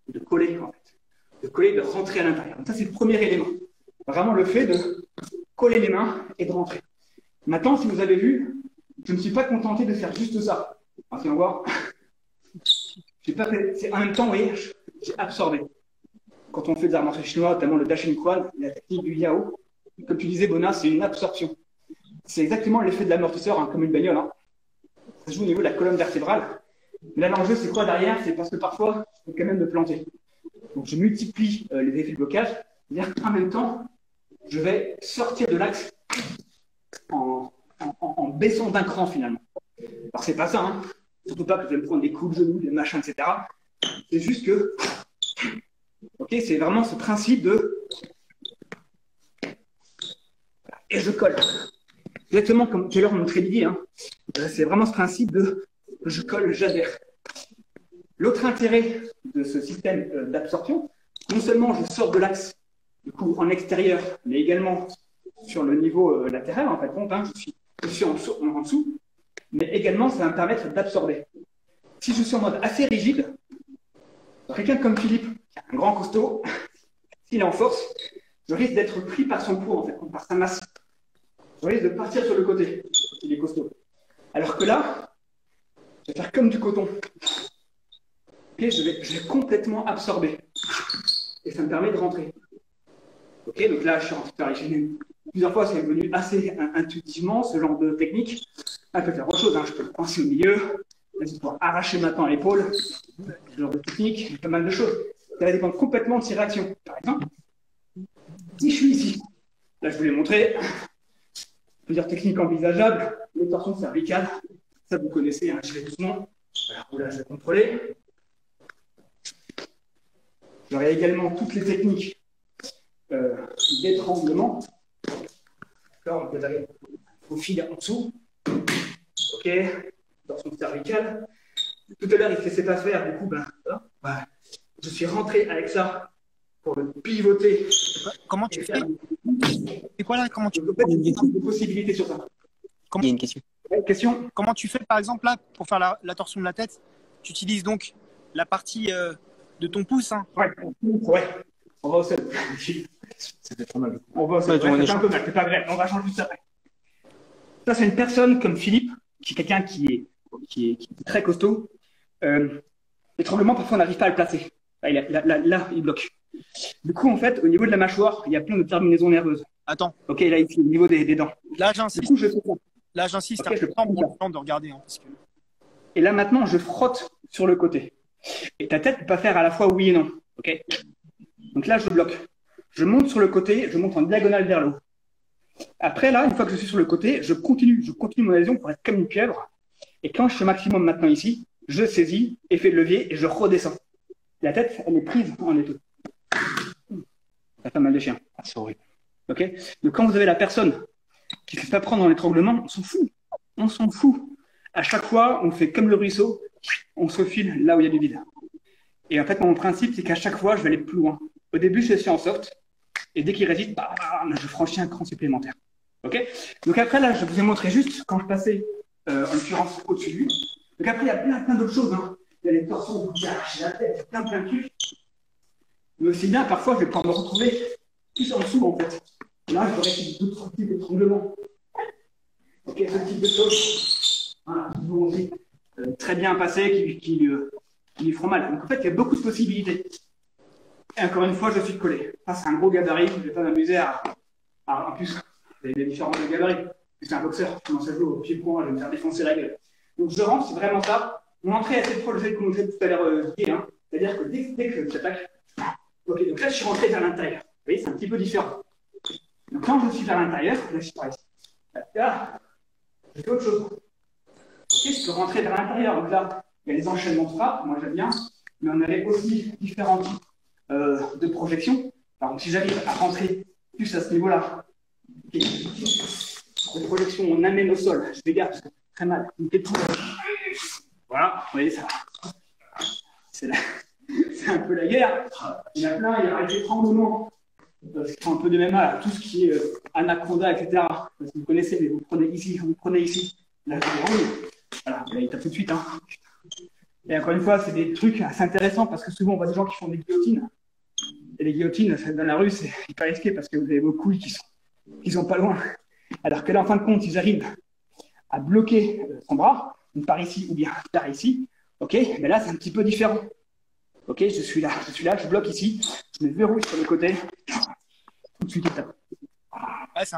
de coller, en fait. De coller, de rentrer à l'intérieur. Ça, c'est le premier élément. Vraiment le fait de coller les mains et de rentrer. Maintenant, si vous avez vu, je ne me suis pas contenté de faire juste ça. Alors, si on voit, j'ai pas fait, en même temps, vous voyez, j'ai absorbé. Quand on fait des arts martiaux chinois, notamment le Dashin Quan, la technique du Yao, comme tu disais, Bona, c'est une absorption. C'est exactement l'effet de l'amortisseur, hein, comme une bagnole. Hein. Ça se joue au niveau de la colonne vertébrale. Mais là, l'enjeu, c'est quoi derrière? C'est parce que parfois, il faut quand même me planter. Donc, je multiplie les effets de blocage. C'est-à-dire qu'en même temps, je vais sortir de l'axe en baissant d'un cran, finalement. Alors, c'est pas ça, hein. Surtout pas que je vais me prendre des coups de genoux, des machins, etc. C'est juste que, ok, c'est vraiment ce principe de... Et je colle. Exactement comme tout à l'heure on montrait Didier. Hein. C'est vraiment ce principe de je colle, j'adhère. L'autre intérêt de ce système d'absorption, non seulement je sors de l'axe du coup en extérieur, mais également sur le niveau latéral, en fait, hein, je suis en dessous, mais également ça va me permettre d'absorber. Si je suis en mode assez rigide, quelqu'un comme Philippe, un grand costaud, s'il est en force, je risque d'être pris par son poids, en fait, par sa masse. Je risque de partir sur le côté. il est costaud. Alors que là, je vais faire comme du coton. Ok, je vais complètement absorber. Et ça me permet de rentrer. Ok, donc là, je suis rentré par ici. Plusieurs fois, c'est venu assez intuitivement, ce genre de technique. Là, je peux faire autre chose, hein. Je peux le coincer au milieu. Là, je vais pouvoir arracher maintenant l'épaule. Ce genre de technique, pas mal de choses. Ça va dépendre complètement de ses réactions. Par exemple, si je suis ici, là, je vous l'ai montré. Plusieurs techniques envisageables. Les torsions cervicales, ça vous connaissez, hein. Je vais doucement. Voilà, là, je vais contrôler. J'aurai également toutes les techniques d'étranglement. D'accord, vous avez vos fils en dessous. Ok, torsion cervicale. Tout à l'heure, il ne laissait pas faire, du coup, je suis rentré avec ça pour le pivoter.
Comment tu fais? C'est quoi là? Comment tu
fais? Il y a des possibilités sur ça.
Il y a une question.
Question.
Comment tu fais, par exemple, là, pour faire la torsion de la tête? Tu utilises donc la partie de ton pouce, hein?
Ouais. On va au sol.
C'était trop mal.
On va au sol. C'est un peu mal, c'est pas vrai. On va changer juste après. Ça, c'est une personne comme Philippe, qui est quelqu'un qui est très costaud. L'étranglement, parfois, on n'arrive pas à le placer. Là, il bloque. Du coup, en fait, au niveau de la mâchoire, il y a plein de terminaisons nerveuses.
Attends.
Ok, là, ici, au niveau des dents.
Là, j'insiste.
Du coup, je fais ça.
Là, j'insiste.
Okay,
c'est important pour le temps de regarder. Hein, parce que...
Et là, maintenant, je frotte sur le côté. Et ta tête ne peut pas faire à la fois oui et non. Ok. Donc là, je bloque. Je monte sur le côté, je monte en diagonale vers le haut. Après, là, une fois que je suis sur le côté, je continue mon adhésion pour être comme une pieuvre. Et quand je suis au maximum maintenant ici, je saisis, effet de levier, et je redescends. La tête, elle est prise en étau. Ça fait mal de chien. Ah, c'est horrible. Ok. Donc quand vous avez la personne qui ne se fait pas prendre dans l'étranglement, on s'en fout. On s'en fout. À chaque fois, on fait comme le ruisseau, on se file là où il y a du vide. Et en fait, mon principe, c'est qu'à chaque fois, je vais aller plus loin. Au début, je suis en soft, et dès qu'il résiste, je franchis un cran supplémentaire. Ok. Donc après, là, je vous ai montré juste quand je passais, en l'occurrence, au-dessus de lui. Donc après, il y a plein d'autres choses. Hein. Il y a les torsions, il y a la tête, plein de trucs. Mais aussi bien, parfois, je vais pouvoir me retrouver plus en dessous, en fait. Là, je vais d'autres types d'étranglement. Ok, ce type de choses. Voilà, qui vont aussi très bien passer, qui lui feront mal. Donc en fait, il y a beaucoup de possibilités. Et encore une fois, je suis collé. Ça, c'est un gros gabarit. Je ne vais pas m'amuser en plus, il y a différents gabarits. C'est un boxeur, je commence à jouer au pied-point, je vais me faire défoncer la gueule. Donc je rentre, c'est vraiment ça. Mon entrée est assez proche de comme je disais tout à l'heure, hein. C'est-à-dire que dès que j'attaque, ok, donc là, je suis rentré vers l'intérieur. Vous voyez, c'est un petit peu différent. Donc quand je suis vers l'intérieur, là, je suis par ici. Là, je fais autre chose. Ok, je peux rentrer vers l'intérieur. Donc là, il y a les enchaînements de frappes, moi j'aime bien. Mais on avait aussi différents types de projections. Par exemple, si j'arrive à rentrer plus à ce niveau-là, okay, les projections, on amène au sol. Je dégage parce que c'est très mal. Voilà, vous voyez ça. C'est un peu la guerre. Il y en a plein, il y a les étranglements. Qui font un peu de même mal, tout ce qui est anaconda, etc. Parce que vous connaissez, mais vous prenez ici, là, je roule. Voilà, là, il tape tout de suite. Hein. Et encore une fois, c'est des trucs assez intéressants parce que souvent, on voit des gens qui font des guillotines. Et les guillotines, dans la rue, c'est hyper risqué parce que vous avez vos couilles qui sont pas loin. Alors que là, en fin de compte, ils arrivent à bloquer son bras, par ici ou bien par ici. Ok, mais là, c'est un petit peu différent. Ok, je suis là, je bloque ici, je me verrouille sur le côté. Tout de suite, il tape.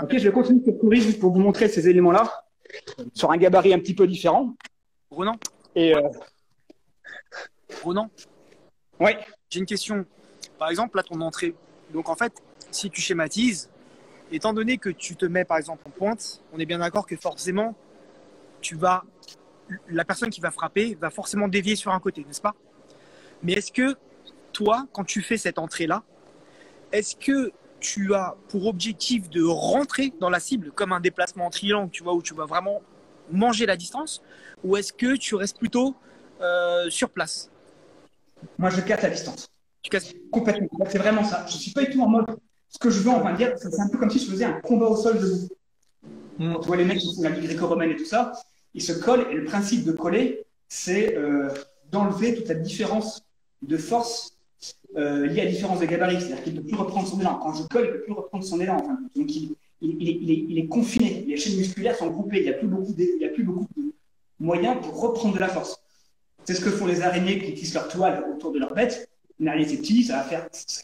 Ok, je vais continuer de courir juste pour vous montrer ces éléments-là sur un gabarit un petit peu différent.
Ronan.
Et
Ronan.
Oui.
J'ai une question. Par exemple, là, ton entrée. Donc, en fait, si tu schématises, étant donné que tu te mets, par exemple, en pointe, on est bien d'accord que forcément, la personne qui va frapper va forcément dévier sur un côté, n'est-ce pas? Mais est-ce que toi, quand tu fais cette entrée-là, est-ce que tu as pour objectif de rentrer dans la cible comme un déplacement en triangle, tu vois, où tu vas vraiment manger la distance, ou est-ce que tu restes plutôt sur place?
Moi, je casse la distance.
Tu casses
complètement. C'est vraiment ça. Je ne suis pas du tout en mode. Ce que je veux, on va dire, c'est un peu comme si je faisais un combat au sol debout. Tu vois les mecs qui font la vie gréco-romaine et tout ça, ils se collent et le principe de coller, c'est d'enlever toute la différence de force liée à la différence de gabarit. C'est-à-dire qu'il ne peut plus reprendre son élan. Quand je colle, il ne peut plus reprendre son élan. Enfin. Donc, il il est confiné. Les chaînes musculaires sont groupées. Il n'y a plus beaucoup de moyens pour reprendre de la force. C'est ce que font les araignées qui tissent leur toile autour de leur bête. Une araignée, c'est petit, ça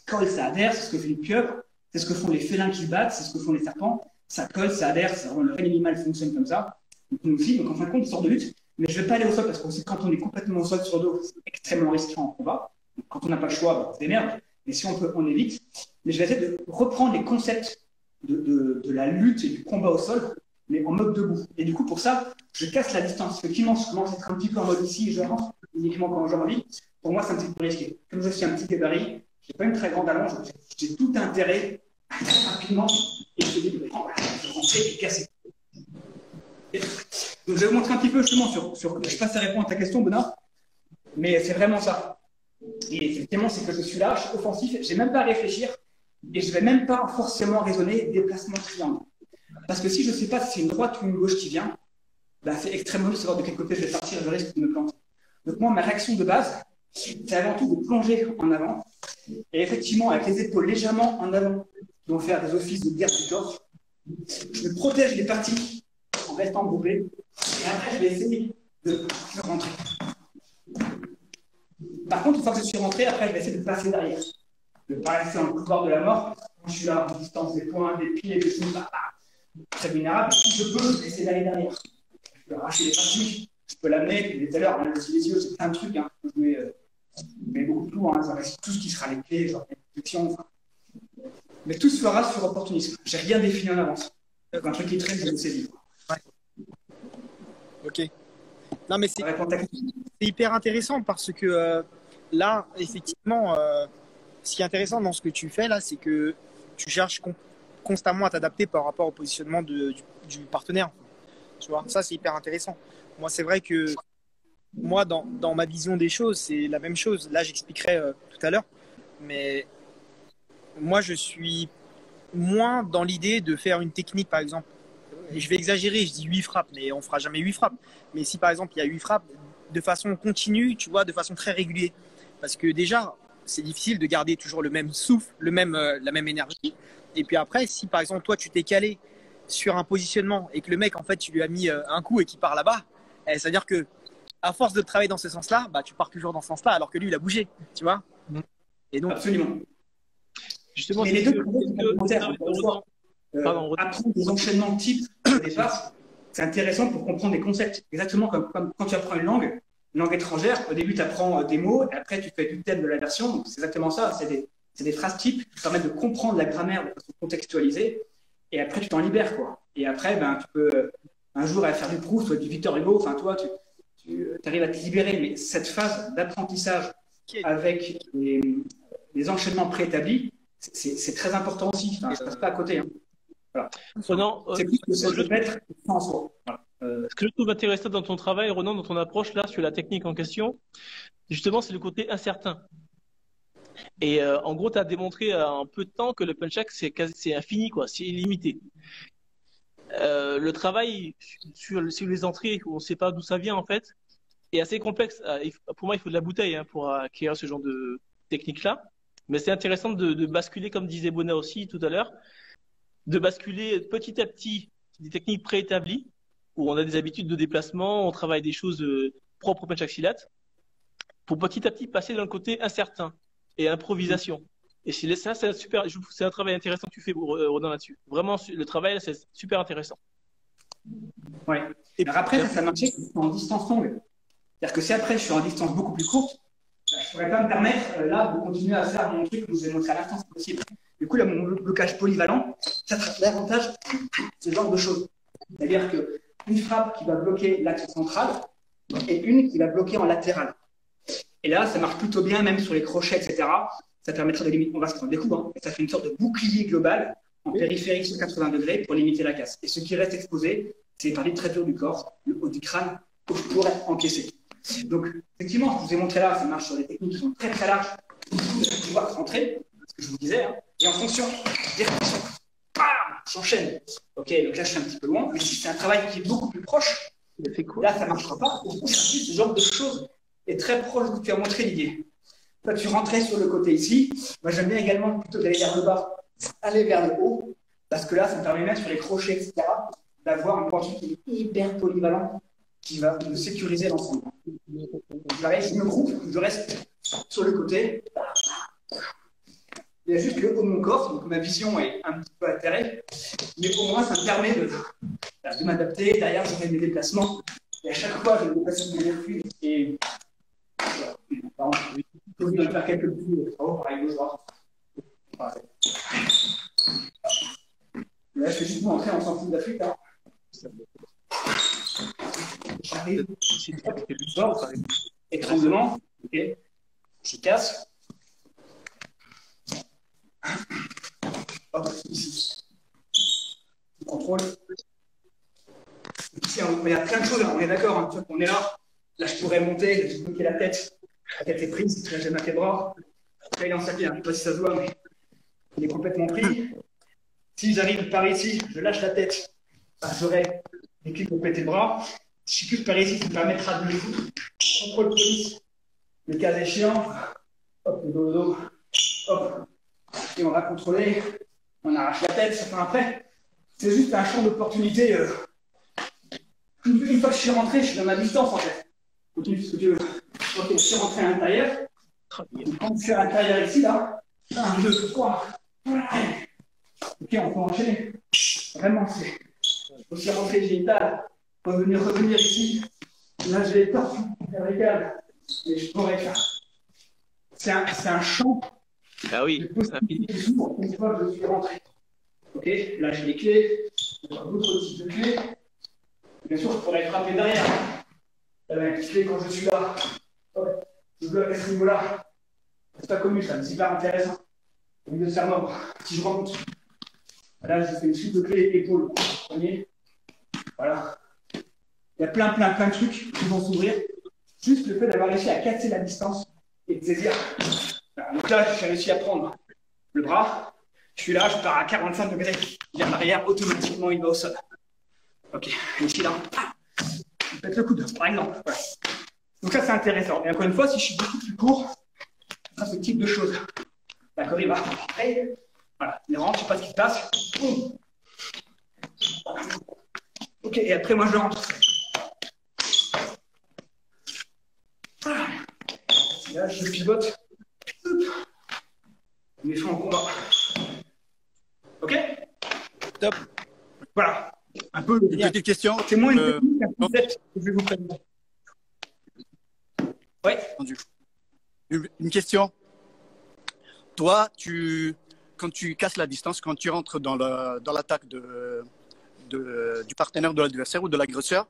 colle, ça adhère. C'est ce que fait les pieuvres. C'est ce que font les félins qui se battent. C'est ce que font les serpents. Ça colle, ça adhère. Le règne animal fonctionne comme ça. Donc, nous aussi, donc en fin de compte, une sorte de lutte. Mais je ne vais pas aller au sol parce que quand on est complètement au sol sur le dos, c'est extrêmement risqué en combat. Donc, quand on n'a pas le choix, on se démerde. Mais si on peut, on évite. Mais je vais essayer de reprendre les concepts de la lutte et du combat au sol, mais en mode debout. Et du coup, pour ça, je casse la distance. Effectivement, je commence à être un petit peu en mode ici et je rentre uniquement quand j'ai envie. Pour moi, c'est un petit peu risqué. Comme je suis un petit gabarit, je n'ai pas une très grande allonge, j'ai tout intérêt à très rapidement et je vais rentrer et casser. Donc, je vais vous montrer un petit peu justement sur je passe à répondre à ta question, Benoît, mais c'est vraiment ça. Et effectivement, c'est que je suis là, je suis offensif, je n'ai même pas à réfléchir et je ne vais même pas forcément raisonner déplacement triangle. Parce que si je ne sais pas si c'est une droite ou une gauche qui vient, bah, c'est extrêmement dur de savoir de quel côté je vais partir, je risque de me planter. Donc moi, ma réaction de base, c'est avant tout de plonger en avant et effectivement, avec les épaules légèrement en avant, qui vont faire des offices de garde du corps, je me protège les parties en restant groupé et après, je vais essayer de rentrer. Par contre, une fois que je suis rentré, après, je vais essayer de passer derrière. De ne pas rester dans le couloir de la mort. Quand je suis là, en distance des poings, des pieds, des genoux, très vulnérable. Si je peux, je vais essayer d'aller derrière. Je peux arracher les parties, je peux l'amener. Puis tout à l'heure, on a aussi les yeux, c'est plein de trucs. Hein. Je peux jouer mais beaucoup de lourd. Hein. Ça reste tout ce qui sera les clés, genre les protection. Enfin. Mais tout se fera sur opportunisme. J'ai rien défini en avance. Donc, un truc qui traîne, je le saisis.
Ouais. Ok. Non, mais c'est hyper intéressant parce que là, effectivement, ce qui est intéressant dans ce que tu fais là, c'est que tu cherches constamment à t'adapter par rapport au positionnement du partenaire. Tu vois, ça, c'est hyper intéressant. Moi, c'est vrai que moi, dans ma vision des choses, c'est la même chose. Là, j'expliquerai tout à l'heure. Mais moi, je suis moins dans l'idée de faire une technique, par exemple. Et je vais exagérer, je dis 8 frappes, mais on ne fera jamais 8 frappes. Mais si, par exemple, il y a 8 frappes de façon continue, tu vois, de façon très régulière. Parce que déjà, c'est difficile de garder toujours le même souffle, la même énergie. Et puis après, si par exemple, toi, tu t'es calé sur un positionnement et que le mec, en fait, tu lui as mis un coup et qu'il part là-bas, c'est-à-dire que à force de travailler dans ce sens-là, bah, tu pars toujours dans ce sens-là, alors que lui, il a bougé, tu vois. Et donc,
absolument.
Justement,
les deux apprendre des enchaînements types au départ, c'est intéressant pour comprendre des concepts. Exactement comme quand tu apprends une langue étrangère, au début, tu apprends des mots, et après, tu fais du thème de la version. C'est exactement ça. C'est des phrases types qui permettent de comprendre la grammaire de façon contextualisée, et après, tu t'en libères, quoi. Et après, ben, tu peux un jour aller faire du Proust ou du Victor Hugo. Enfin, toi, tu arrives à te libérer. Mais cette phase d'apprentissage avec les enchaînements préétablis, c'est très important aussi. Enfin, je ne passe pas à côté. Hein. Voilà. C'est plus que ça peut être en soi. Voilà.
Ce que je trouve intéressant dans ton travail, Ronan, dans ton approche là sur la technique en question, justement, c'est le côté incertain. Et en gros, tu as démontré en peu de temps que le punch-up, c'est infini, quoi, c'est illimité. Le travail sur les entrées, où on ne sait pas d'où ça vient en fait, est assez complexe. Pour moi, il faut de la bouteille pour acquérir ce genre de technique-là. Mais c'est intéressant de basculer, comme disait Bona aussi tout à l'heure, de basculer petit à petit des techniques préétablies où on a des habitudes de déplacement, on travaille des choses propres au punch silat, pour petit à petit passer dans le côté incertain et improvisation. Et ça, c'est un travail intéressant que tu fais, Ronan, là-dessus. Vraiment, le travail, c'est super intéressant.
Ouais. Et après, ça marchait en distance longue. C'est-à-dire que si après, je suis en distance beaucoup plus courte, je ne pourrais pas me permettre, là, de continuer à faire mon truc que je vous ai montré à l'instant, c'est possible. Du coup, là, mon blocage polyvalent, ça traite davantage ce genre de choses. C'est-à-dire qu'une frappe qui va bloquer l'axe central et une qui va bloquer en latéral. Et là, ça marche plutôt bien, même sur les crochets, etc. Ça permettra de limiter, on va se prendre des coups, hein, et ça fait une sorte de bouclier global en périphérique sur 80 degrés pour limiter la casse. Et ce qui reste exposé, c'est les parties très dures du corps, le haut du crâne, que je pourrais encaisser. Donc, effectivement, je vous ai montré là, ça marche sur des techniques qui sont très très larges pour pouvoir rentrer, ce que je vous disais, hein, et en fonction des réactions, j'enchaîne. Ok, donc là, je suis un petit peu loin, mais si c'est un travail qui est beaucoup plus proche, là, ça ne marchera pas. Ce genre de choses est très proche de ce que tu as montré, Didier. Toi, tu rentrais sur le côté ici. Moi, j'aime bien également plutôt d'aller vers le bas, aller vers le haut. Parce que là, ça me permet même sur les crochets, etc., d'avoir un pointu qui est hyper polyvalent, qui va me sécuriser l'ensemble. Pareil, je me groupe, je reste sur le côté. Il y a juste le haut de mon corps, donc ma vision est un petit peu altérée, mais au moins ça me permet de m'adapter. Derrière, je fais mes déplacements, et à chaque fois, je me déplace de manière fluide. Et voilà. Par exemple, je vais faire quelques petits travaux, pareil, gauche-droite. Là, je fais juste montrer, on s'en fout d'Afrique. Hein. J'arrive, étranglement, ok, je casse. Hop, ici. Je contrôle. Ici, il y a plein de choses, on est d'accord, hein, on est là. Là, je pourrais monter, je bloquer la tête est prise, là, j'ai ma bras. Là, il est en saqué, hein. Je ne sais pas si ça se voit, mais il est complètement pris. Si j'arrive par ici, je lâche la tête, j'aurai des clics pour péter le bras. Si je clique par ici, ça me permettra de me foutre. Contrôle police, le cas échéant, hop, le dos, hop, et on va contrôler, on arrache la tête, ça fait après. C'est juste un champ d'opportunité. Une fois que je suis rentré, je suis dans ma distance en fait. Continue ce que tu veux. Ok, je suis rentré à l'intérieur. Quand je suis à l'intérieur ici, là, 1, 2, 3. Ok, on peut enchaîner. Vraiment, c'est aussi rentrer génital. Revenir ici. Là, j'ai les torsions verticales. Et je pourrais faire. C'est un champ.
Ah oui.
De possibilités une fois que je suis rentré. Ok, là, j'ai les clés. D'autres types de clés. Bien sûr, je pourrais frapper derrière. Une clé quand je suis là. Hop, je bloque à ce niveau-là. C'est pas connu, ça, mais c'est hyper intéressant. Au milieu de faire nombre. Si je remonte. Là, je fais une suite de clés épaules. Premier. Voilà. Il y a plein de trucs qui vont s'ouvrir. Juste le fait d'avoir réussi à casser la distance et de saisir. Voilà. Donc là, j'ai réussi à prendre le bras. Je suis là, je pars à 45 degrés. Vers l'arrière, automatiquement, il va au sol. Ok, ici, là. Je pète le coude, par exemple. Voilà. Donc ça, c'est intéressant. Et encore une fois, si je suis beaucoup plus court, ça, ce type de choses. D'accord, il va. Après, voilà, il rentre, je ne sais pas ce qui se passe. Boum. Ok, et après, moi, je rentre. Voilà. Et là, je pivote. Je mets fin au combat. Ok?
Top.
Voilà. Un peu.
Une petite question.
C'est moins une technique, un concept que je vais vous présenter. Oui.
Une question. Toi, quand tu casses la distance, quand tu rentres dans l'attaque du partenaire de l'adversaire ou de l'agresseur,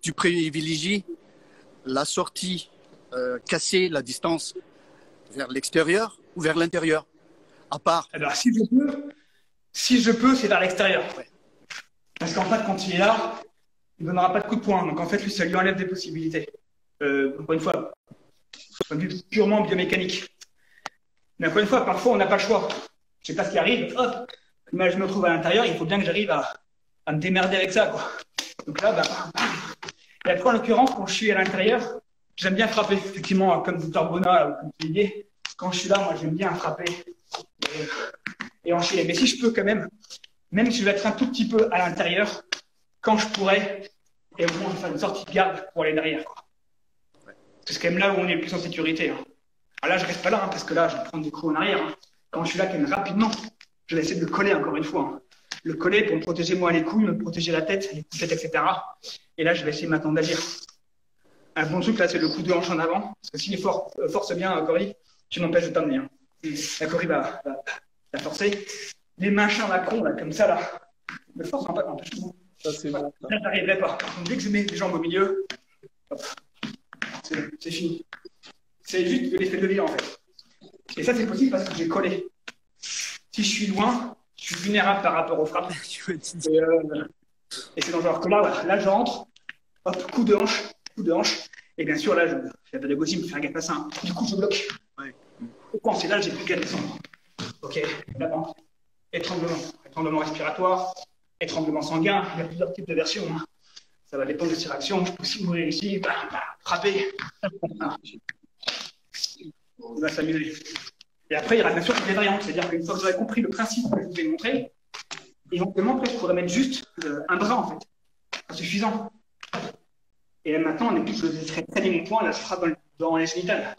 tu privilégies la sortie, casser la distance vers l'extérieur ou vers l'intérieur, à part.
Alors, si je peux, c'est vers l'extérieur. Ouais. Parce qu'en fait, quand il est là, il ne donnera pas de coup de poing. Donc, en fait, lui, ça lui enlève des possibilités. Encore une fois, d'un point de vue purement biomécanique. Mais encore une fois, parfois, on n'a pas le choix. Je ne sais pas ce qui arrive. Hop, moi, je me trouve à l'intérieur. Il faut bien que j'arrive à me démerder avec ça, quoi. Donc là, et après, en l'occurrence, quand je suis à l'intérieur, j'aime bien frapper. Effectivement, comme Victor Bona ou comme tu disais, quand je suis là, moi, j'aime bien frapper et enchaîner. Mais si je peux quand même si je vais être un tout petit peu à l'intérieur, quand je pourrais, et au moins je vais faire une sortie de garde pour aller derrière. Quoi. C'est quand même là où on est le plus en sécurité. Hein. Alors là, je reste pas là, hein, parce que là, je vais prendre des coups en arrière. Hein. Quand je suis là, quand même rapidement, je vais essayer de le coller encore une fois. Hein. Le coller pour me protéger moi les couilles, me protéger la tête, les couchettes, etc. Et là, je vais essayer maintenant d'agir. Un bon truc, là, c'est le coup de hanche en avant. Parce que s'il est force bien, Cory, tu m'empêches de t'emmener. Hein. La Cory va forcer. Les machins Macron, là, comme ça, là. Me force pas, n'empêche tout.
Ça, c'est bon.
Là, j'arriverai pas. Donc, dès que je mets les jambes au milieu, c'est fini. C'est juste l'effet de levier, en fait. Et ça, c'est possible parce que j'ai collé. Si je suis loin, je suis vulnérable par rapport aux frappes. Et c'est dangereux. Alors que là, voilà, là, je rentre. Hop, coup de hanche. Et bien sûr, là, je fais la pédagogie, me faire gaffe à ça. Hein. Du coup, je bloque. Ouais. Quand c'est là, j'ai plus qu'à descendre. Ok, là-bas. Étranglement respiratoire, étranglement sanguin. Il y a plusieurs types de versions. Hein. Ça va dépendre de ses réactions. Je peux aussi mourir ici, frapper. On va s'amuser. Et après, il y aura bien sûr des variantes. C'est-à-dire qu'une fois que j'aurai compris le principe que je vous ai montré, Éventuellement, après, je pourrais mettre juste un bras, en fait. C'est suffisant. Et là, maintenant, je laisserai traîner mon poing, là, je frappe dans les génitales.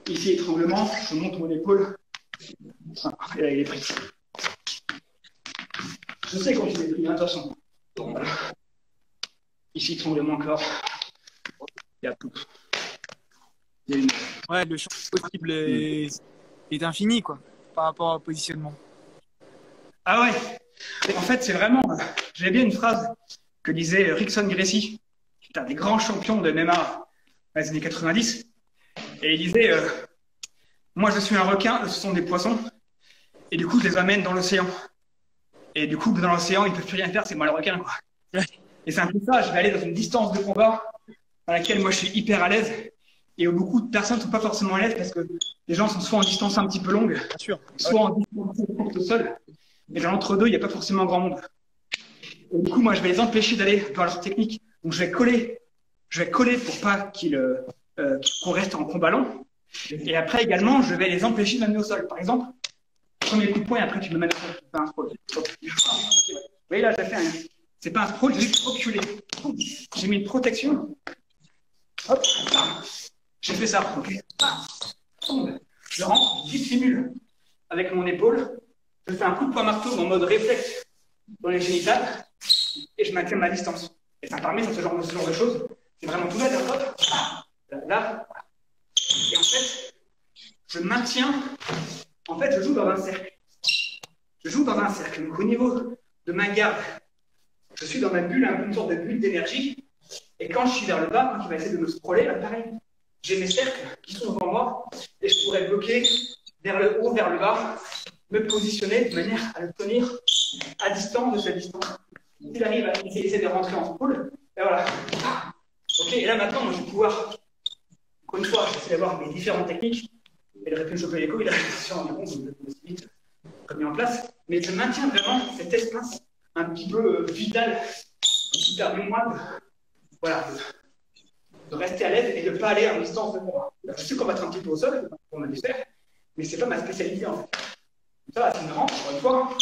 Ici, étranglement, je monte mon épaule. Et là, il est pris. Je sais quand il est pris, hein, attention. Bon, voilà. Ici, étranglement encore. Il y a tout. Il y a une...
Ouais, le champ possible est infini, quoi, par rapport au positionnement.
Ah ouais. En fait, c'est vraiment... J'avais bien une phrase que disait Rickson Gracie, qui est un des grands champions de MMA dans les années 90. Et il disait, moi je suis un requin, eux ce sont des poissons, et du coup je les amène dans l'océan. Et du coup dans l'océan ils ne peuvent plus rien faire, c'est moi le requin, quoi. Et c'est un peu ça, je vais aller dans une distance de combat dans laquelle moi je suis hyper à l'aise, et où beaucoup de personnes ne sont pas forcément à l'aise parce que les gens sont soit en distance un petit peu longue, soit en distance courte seule, et dans l'entre-deux il n'y a pas forcément grand monde. Et du coup moi je vais les empêcher d'aller dans leur technique, donc je vais coller pour pas qu'on reste en combat long. Et après également, je vais les empêcher de m'amener au sol. Par exemple, premier coup de poing et après tu me mènes au sol. C'est pas un sprawl. Vous voyez là, j'ai fait un... C'est pas un sprawl, j'ai juste reculé. J'ai mis une protection. Hop, j'ai fait ça. Okay. Je rentre, je dissimule avec mon épaule. Je fais un coup de poing marteau en mode réflexe dans les génitales et je maintiens ma distance. Et ça permet sur ce genre de choses. C'est vraiment tout bête, hop, là. Et en fait, je maintiens. En fait, je joue dans un cercle. Je joue dans un cercle. Donc, au niveau de ma garde, je suis dans ma bulle, une sorte de bulle d'énergie. Et quand je suis vers le bas, quand il va essayer de me scroller, là, pareil, j'ai mes cercles qui sont devant moi et je pourrais bloquer vers le haut, vers le bas, me positionner de manière à le tenir à distance de cette distance. S'il arrive à essayer de rentrer en pôle, et voilà. Ok, et là maintenant, moi, je vais pouvoir, encore une fois, j'essaie d'avoir mes différentes techniques, et le réflexe choper l'écho, il a réflexion en compte, je me suis vite mis en place, mais je maintiens vraiment cet espace un petit peu vital, qui permet moi de rester à l'aise et de ne pas aller en distance de moi. Je sais qu'on va être un petit peu au sol, pour me distraire, mais ce n'est pas ma spécialité en fait. Ça, c'est une rampe, encore une fois.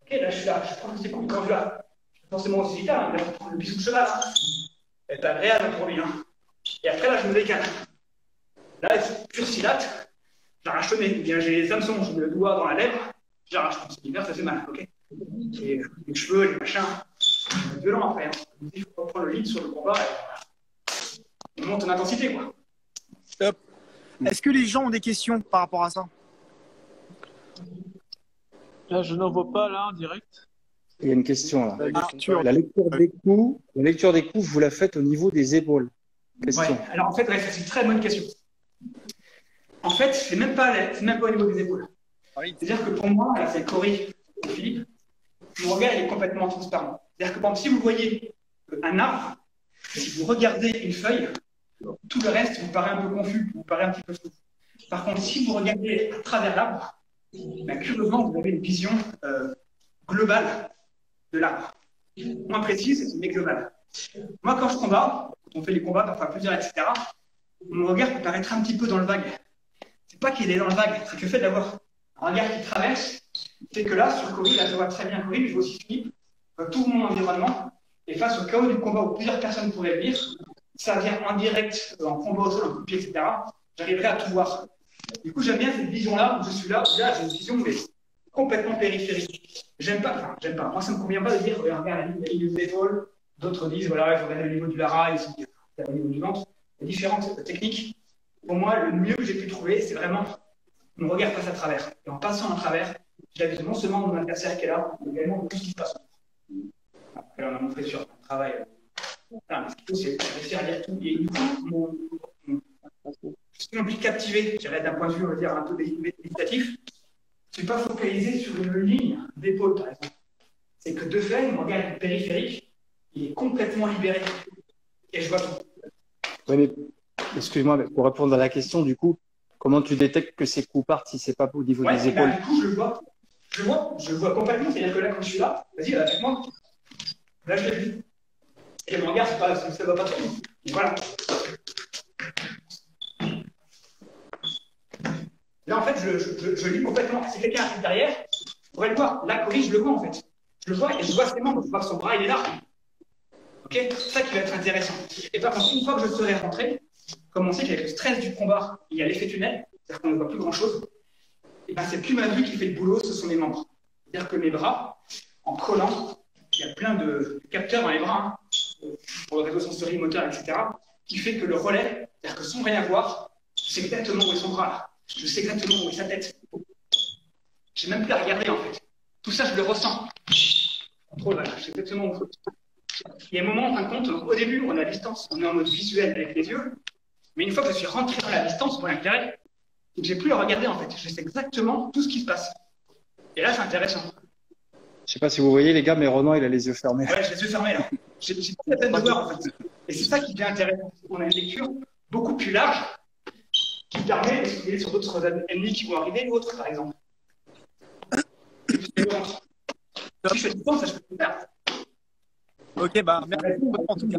Ok, là je suis là, je prends ces coups quand je suis là. Forcément aussi vital, hein, mais on prend le bisou de cheval. Hein. C'est agréable pour lui. Hein. Et après, là, je me décale. Là, pur silate, j'arrache le nez. Bien, j'ai les hameçons, je mets le doigt dans la lèvre, j'arrache. C'est l'hiver, ça fait mal. Ok. Et les cheveux, les machins, c'est violent après. Hein. Il faut reprendre le lead sur le combat et on monte en intensité, quoi.
Top. Est-ce que les gens ont des questions par rapport à ça?
Là, je n'en vois pas, là, en direct.
Il y a une question là.
Arthur.
La lecture des coups, vous la faites au niveau des épaules. Question.
Ouais. Alors en fait, ouais, c'est une très bonne question. En fait, c'est même pas au niveau des épaules. C'est-à-dire que pour moi, là, c'est Cory et Philippe, mon regard il est complètement transparent. C'est-à-dire que par exemple, si vous voyez un arbre, si vous regardez une feuille, tout le reste vous paraît un peu confus, vous paraît un petit peu flou. Par contre, si vous regardez à travers l'arbre, ben, curieusement, vous avez une vision globale de l'arbre. Moins précise, mais globale. Moi, quand je combats, quand on fait les combats, parfois plusieurs, etc., mon regard peut paraître un petit peu dans le vague. C'est pas qu'il est dans le vague, c'est que le fait d'avoir un regard qui traverse, c'est que là, sur Cory, là, je vois très bien Cory, mais je vois aussi Philippe, tout mon environnement, et face au chaos du combat où plusieurs personnes pourraient venir, ça vient en direct, en combat au sol, en coup de pied, etc., j'arriverai à tout voir. Du coup, j'aime bien cette vision-là, où je suis là, où là, j'ai une vision mais complètement périphérique. J'aime pas. Moi, ça ne me convient pas de dire, regarde la ligne des épaules. D'autres disent, voilà, il faut regarder le niveau du lara, ici, le niveau du ventre. Il y a différentes techniques. Pour moi, le mieux que j'ai pu trouver, c'est vraiment mon regard passe à travers. Et en passant à travers, j'ai la vision non seulement de mon adversaire qui est là, mais également de tout ce qui se passe. Après, on a montré sur un travail. Voilà, ce qu'il faut, c'est réussir à lire tout. Et du coup, je suis un peu captivé, je dirais, d'un point de vue, on va dire, un peu méditatif. Je ne suis pas focalisé sur une ligne d'épaule, par exemple. C'est que de fait, mon regard périphérique, il est complètement libéré. Et je vois tout.
Oui, mais excuse-moi, mais pour répondre à la question, du coup, comment tu détectes que ces coups partent si ce n'est pas au niveau des épaules?
Du coup, je le vois. Je vois complètement. C'est-à-dire que là, quand je suis là, vas-y, avec moi. Là, je l'ai vu. Et mon regard, ça ne va pas trop. Et voilà. Là, en fait, je lis complètement. Si quelqu'un arrive derrière, pourrais le voir. Là, Cory, je le vois en fait. Je le vois et je vois ses membres, je vois que son bras, il est là. Ok, c'est ça qui va être intéressant. Et par contre, une fois que je serai rentré, comme on sait qu'avec le stress du combat, il y a l'effet tunnel, c'est-à-dire qu'on ne voit plus grand-chose, et ben c'est plus ma vue qui fait le boulot, ce sont mes membres. C'est-à-dire que mes bras, en collant, il y a plein de capteurs dans les bras, hein, pour le réseau sensoriel, moteur, etc., qui fait que le relais, c'est-à-dire que sans rien voir, je sais exactement où est son bras, là. Je sais exactement où est sa tête. Je n'ai même plus à regarder, en fait. Tout ça, je le ressens. Contrôle, voilà, je sais exactement où. Il y a un moment, en fin de compte, au début, on est à distance, on est en mode visuel avec les yeux, mais une fois que je suis rentré dans la distance, mon intérêt, j'ai plus à regarder, en fait. Je sais exactement tout ce qui se passe. Et là, c'est intéressant.
Je sais pas si vous voyez, les gars, mais Ronan, il a les yeux fermés.
Ouais, j'ai les yeux fermés, là. J'ai pas la peine de voir, en fait. Et c'est ça qui devient intéressant. On a une lecture beaucoup plus large qui permet d'expliquer sur d'autres ennemis qui vont arriver ou autres, par exemple. Si je fais du temps, ça je peux le faire.
Ok, bah merci en tout cas.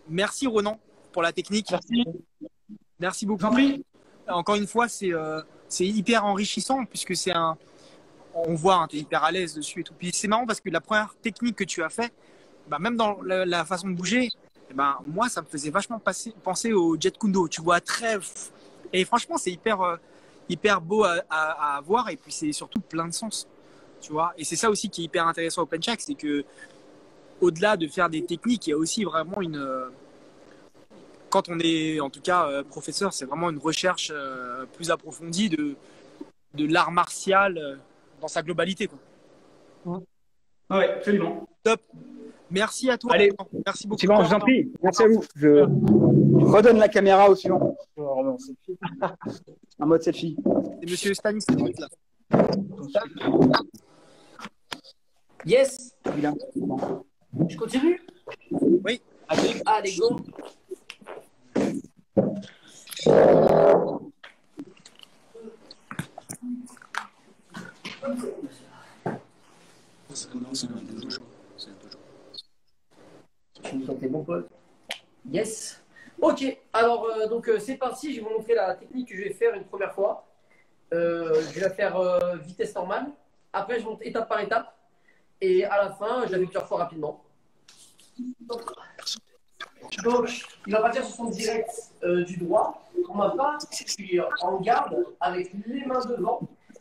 Merci Ronan pour la technique. Merci beaucoup.
J'en prie.
Encore une fois, c'est hyper enrichissant puisque c'est un. On voit, hein, tu es hyper à l'aise dessus et tout. Puis c'est marrant parce que la première technique que tu as fait, bah, même dans la façon de bouger, bah, moi, ça me faisait vachement penser au Jet Kundo. Tu vois, très. Et franchement, c'est hyper beau à voir et puis c'est surtout plein de sens. Tu vois, et c'est ça aussi qui est hyper intéressant au Penchak, c'est que au-delà de faire des techniques, il y a aussi vraiment quand on est en tout cas professeur, c'est vraiment une recherche plus approfondie de l'art martial dans sa globalité, quoi.
Oui, absolument.
Top. Merci à toi.
Allez,
merci beaucoup.
Suivant, je vous en prie. Merci à vous. Je redonne la caméra au suivant. En mode selfie.
C'est monsieur Stanislas là.
Yes. Je continue?
Oui.
Allez, go. Bon, Paul. Yes. Ok. Alors, donc c'est parti. Je vais vous montrer la technique que je vais faire une première fois. Je vais la faire vitesse normale. Après, je monte étape par étape. Et à la fin, je la fais plusieurs fois rapidement. Donc, il va partir sur son direct du droit. Pour ma part, je suis en garde avec les mains devant.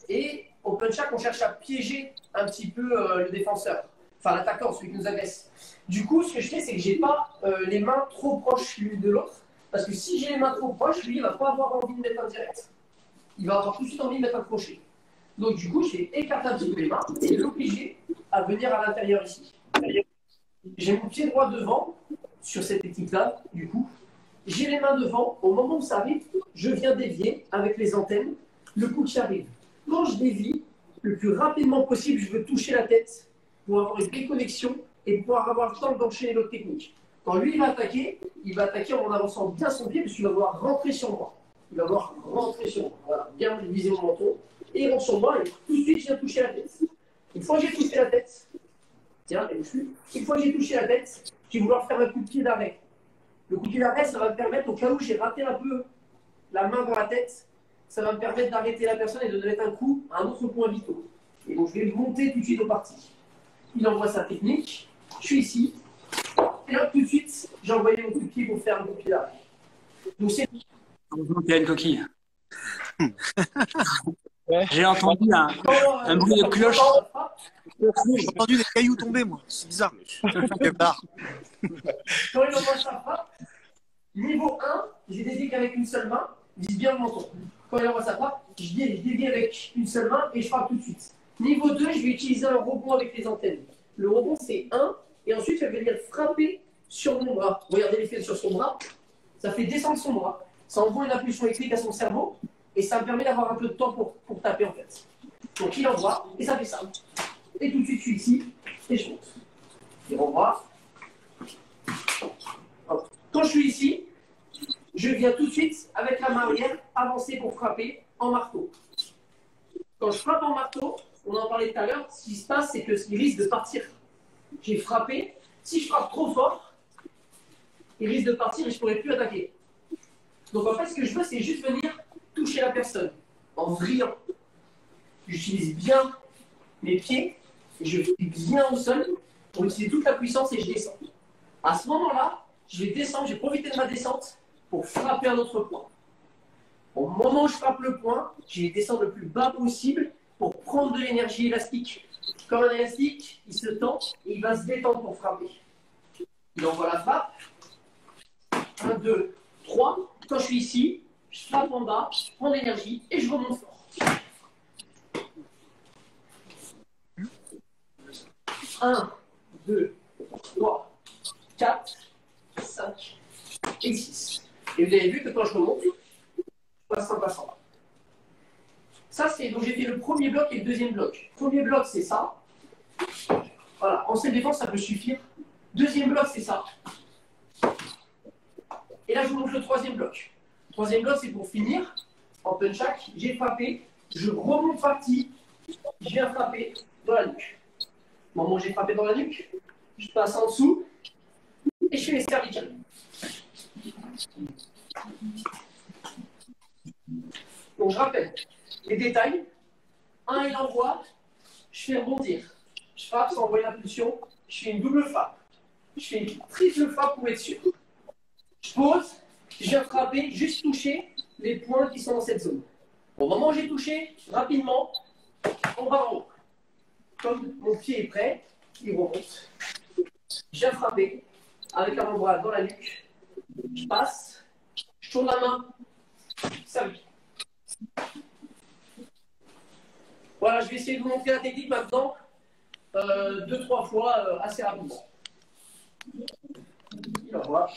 Et au punch-up, on cherche à piéger un petit peu le défenseur. Enfin, l'attaquant, celui qui nous agresse. Du coup, ce que je fais, c'est que je n'ai pas les mains trop proches l'une de l'autre. Parce que si j'ai les mains trop proches, lui, il ne va pas avoir envie de mettre un direct. Il va avoir tout de suite envie de mettre un crochet. Donc, du coup, je vais écarter un petit peu les mains et l'obliger à venir à l'intérieur ici. J'ai mon pied droit devant sur cette technique-là, du coup. J'ai les mains devant. Au moment où ça arrive, je viens dévier avec les antennes le coup qui arrive. Quand je dévie, le plus rapidement possible, je veux toucher la tête pour avoir une déconnexion et pouvoir avoir le temps d'enchaîner l'autre technique. Quand lui, il va attaquer en avançant bien son pied parce qu'il va vouloir rentrer sur moi. Il va vouloir rentrer sur moi. Voilà, bien viser mon menton. Et il rentre sur moi et tout de suite, je viens toucher la tête. Une fois que j'ai touché la tête, tiens, une fois que j'ai touché la tête, je vais vouloir faire un coup de pied d'arrêt. Le coup de pied d'arrêt, ça va me permettre, au cas où j'ai raté un peu la main dans la tête, ça va me permettre d'arrêter la personne et de mettre un coup à un autre point vital. Et donc, je vais monter tout de suite au parti. Il envoie sa technique, je suis ici, et là, tout de suite, j'ai envoyé mon coup de pied pour faire un coup de pied d'arrêt. Donc, c'est.
Il y a une coquille. J'ai entendu un bruit de cloche.
J'ai entendu des cailloux tomber, moi. C'est bizarre.
Quand il envoie sa frappe, niveau 1, j'ai dévié qu'avec une seule main, vise bien le menton. Quand il envoie sa frappe, je dévie avec une seule main et je frappe tout de suite. Niveau 2, je vais utiliser un rebond avec les antennes. Le rebond, c'est 1, et ensuite, je vais venir frapper sur mon bras. Regardez l'effet sur son bras. Ça fait descendre son bras. Ça envoie une impulsion électrique à son cerveau, et ça me permet d'avoir un peu de temps pour taper, en fait. Donc, il envoie, et ça fait ça. Et tout de suite, je suis ici, et je monte. Et on voit. Quand je suis ici, je viens tout de suite, avec la main arrière, avancer pour frapper en marteau. Quand je frappe en marteau, on en parlait tout à l'heure, ce qui se passe, c'est qu'il risque de partir. J'ai frappé. Si je frappe trop fort, il risque de partir et je ne pourrai plus attaquer. Donc en fait, ce que je veux, c'est juste venir toucher la personne en vriant. j'utilise bien mes pieds, et je suis bien au sol pour utiliser toute la puissance et je descends. À ce moment-là, je vais descendre, je vais profiter de ma descente pour frapper un autre point. Au moment où je frappe le point, je vais descendre le plus bas possible pour prendre de l'énergie élastique. Comme un élastique, il se tend et il va se détendre pour frapper. Il envoie la frappe. 1, 2, 3. Quand je suis ici, je frappe en bas, je prends de l'énergie et je remonte fort. 1, 2, 3, 4, 5 et 6. Et vous avez vu que quand je remonte, je passe en passant. Ça, c'est donc j'ai fait le premier bloc et le deuxième bloc. Le premier bloc, c'est ça. Voilà, en self-défense, ça peut suffire. Deuxième bloc, c'est ça. Et là, je vous montre le troisième bloc. Le troisième bloc, c'est pour finir. En punch-hack, j'ai frappé, je remonte parti, je viens frapper dans la nuque. Au moment où j'ai frappé dans la nuque, je passe en dessous et je fais les cervicales. Donc, je rappelle les détails. 1, il envoie, je fais rebondir. Je frappe sans envoyer l'impulsion, je fais une double frappe. Je fais une triple frappe pour être sûr. Je pose, je viens frapper, juste toucher les points qui sont dans cette zone. Au moment où j'ai touché, rapidement, on va en haut. Comme mon pied est prêt, il remonte. Je viens frapper avec l'avant-bras dans la nuque. Je passe, je tourne la main, ça vit. Voilà, je vais essayer de vous montrer la technique maintenant, 2-3 fois assez rapidement. Il va voir.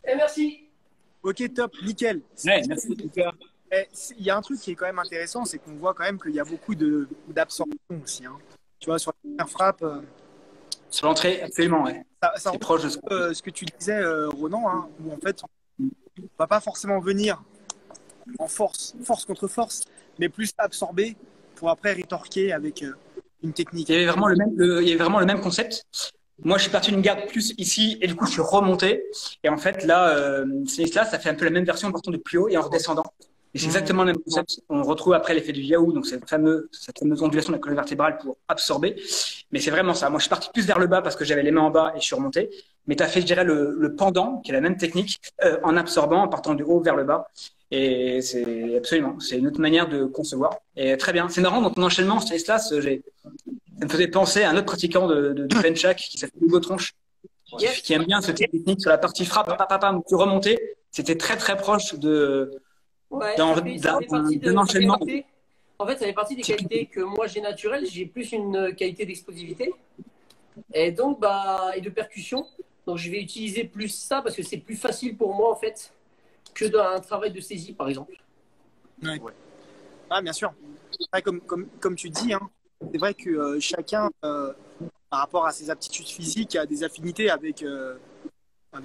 Et merci.
Ok, top, nickel.
Ouais, merci.
Il y a un truc qui est quand même intéressant, c'est qu'on voit quand même qu'il y a beaucoup d'absorption aussi. Hein. Tu vois, sur la première frappe.
Sur l'entrée, absolument, ouais.
Ça
c'est proche de
ce que tu disais, Ronan, hein, où en fait, on ne va pas forcément venir en force contre force, mais plus absorber pour après rétorquer avec une technique.
Il y avait vraiment le même concept. Moi, je suis parti d'une garde plus ici et du coup, je suis remonté. Et en fait, là, ça fait un peu la même version en partant de plus haut et en redescendant. Et c'est exactement le même concept. On retrouve après l'effet du Yahoo, donc cette fameuse ondulation de la colonne vertébrale pour absorber. Mais c'est vraiment ça. Moi, je suis parti plus vers le bas parce que j'avais les mains en bas et je suis remonté. Mais tu as fait, je dirais, le pendant, qui est la même technique, en absorbant, en partant du haut vers le bas. Et c'est absolument, c'est une autre manière de concevoir. Et très bien. C'est marrant, dans ton enchaînement, Stanislas, ça me faisait penser à un autre pratiquant de punch-hack qui s'appelle Hugo Tronche, qui aime bien cette technique sur la partie frappe, tu remontais. C'était très, très proche d'un enchaînement.
En fait, ça fait partie des qualités que moi j'ai naturelles. J'ai plus une qualité d'explosivité et donc et de percussion. Donc je vais utiliser plus ça parce que c'est plus facile pour moi en fait que d'un travail de saisie par exemple.
Ouais. Ah, bien sûr. Ouais, comme tu dis, hein, c'est vrai que chacun, par rapport à ses aptitudes physiques, a des affinités avec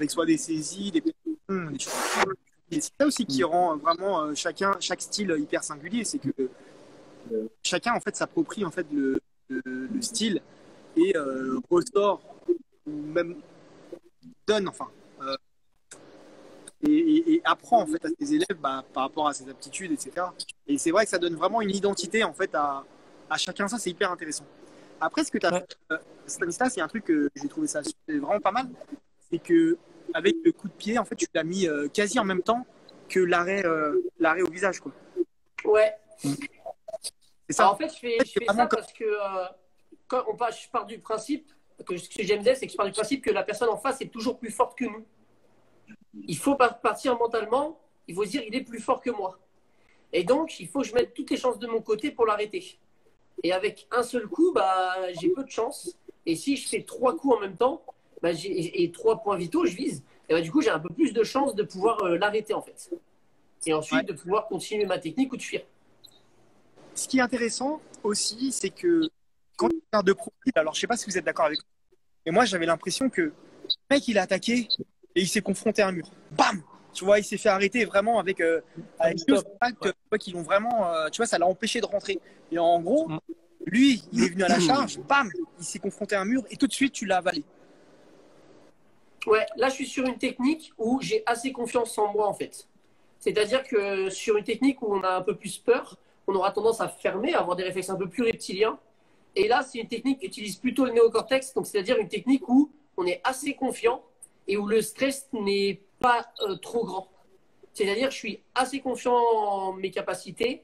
soit des saisies, des percussions, des choses. Et c'est ça aussi qui rend vraiment chaque style hyper singulier, c'est que chacun en fait s'approprie en fait le style et ressort ou même donne et apprend en fait à ses élèves par rapport à ses aptitudes, etc. Et c'est vrai que ça donne vraiment une identité en fait à chacun. Ça, c'est hyper intéressant. Après, ce que tu as fait, Stanislas, c'est un truc que j'ai trouvé ça vraiment pas mal, c'est que avec le coup de pied, en fait, tu l'as mis quasi en même temps que l'arrêt au visage, quoi.
Ouais.
C'est ça.
Alors, en fait, je fais ça parce que quand je pars du principe que ce que j'aime dire, c'est que je pars du principe que la personne en face est toujours plus forte que nous. Il faut partir mentalement, il faut se dire il est plus fort que moi. Et donc, il faut que je mette toutes les chances de mon côté pour l'arrêter. Et avec un seul coup, j'ai peu de chance. Et si je fais 3 coups en même temps, et 3 points vitaux, je vise. Et du coup, j'ai un peu plus de chance de pouvoir l'arrêter en fait. Et ensuite, de pouvoir continuer ma technique ou de fuir.
Ce qui est intéressant aussi, c'est que quand tu regardes de profil, alors je ne sais pas si vous êtes d'accord avec moi, mais moi j'avais l'impression que Le mec, il a attaqué et il s'est confronté à un mur. Bam! Tu vois, il s'est fait arrêter vraiment avec deux impacts, tu vois, qui l'ont vraiment, tu vois, ça l'a empêché de rentrer. Et en gros, lui, il est venu à la charge, bam, il s'est confronté à un mur et tout de suite, tu l'as avalé.
Ouais, là, je suis sur une technique où j'ai assez confiance en moi, en fait. C'est-à-dire que sur une technique où on a un peu plus peur, on aura tendance à fermer, à avoir des réflexes un peu plus reptiliens. Et là, c'est une technique qui utilise plutôt le néocortex, donc c'est-à-dire une technique où on est assez confiant et où le stress n'est pas trop grand. C'est-à-dire, je suis assez confiant en mes capacités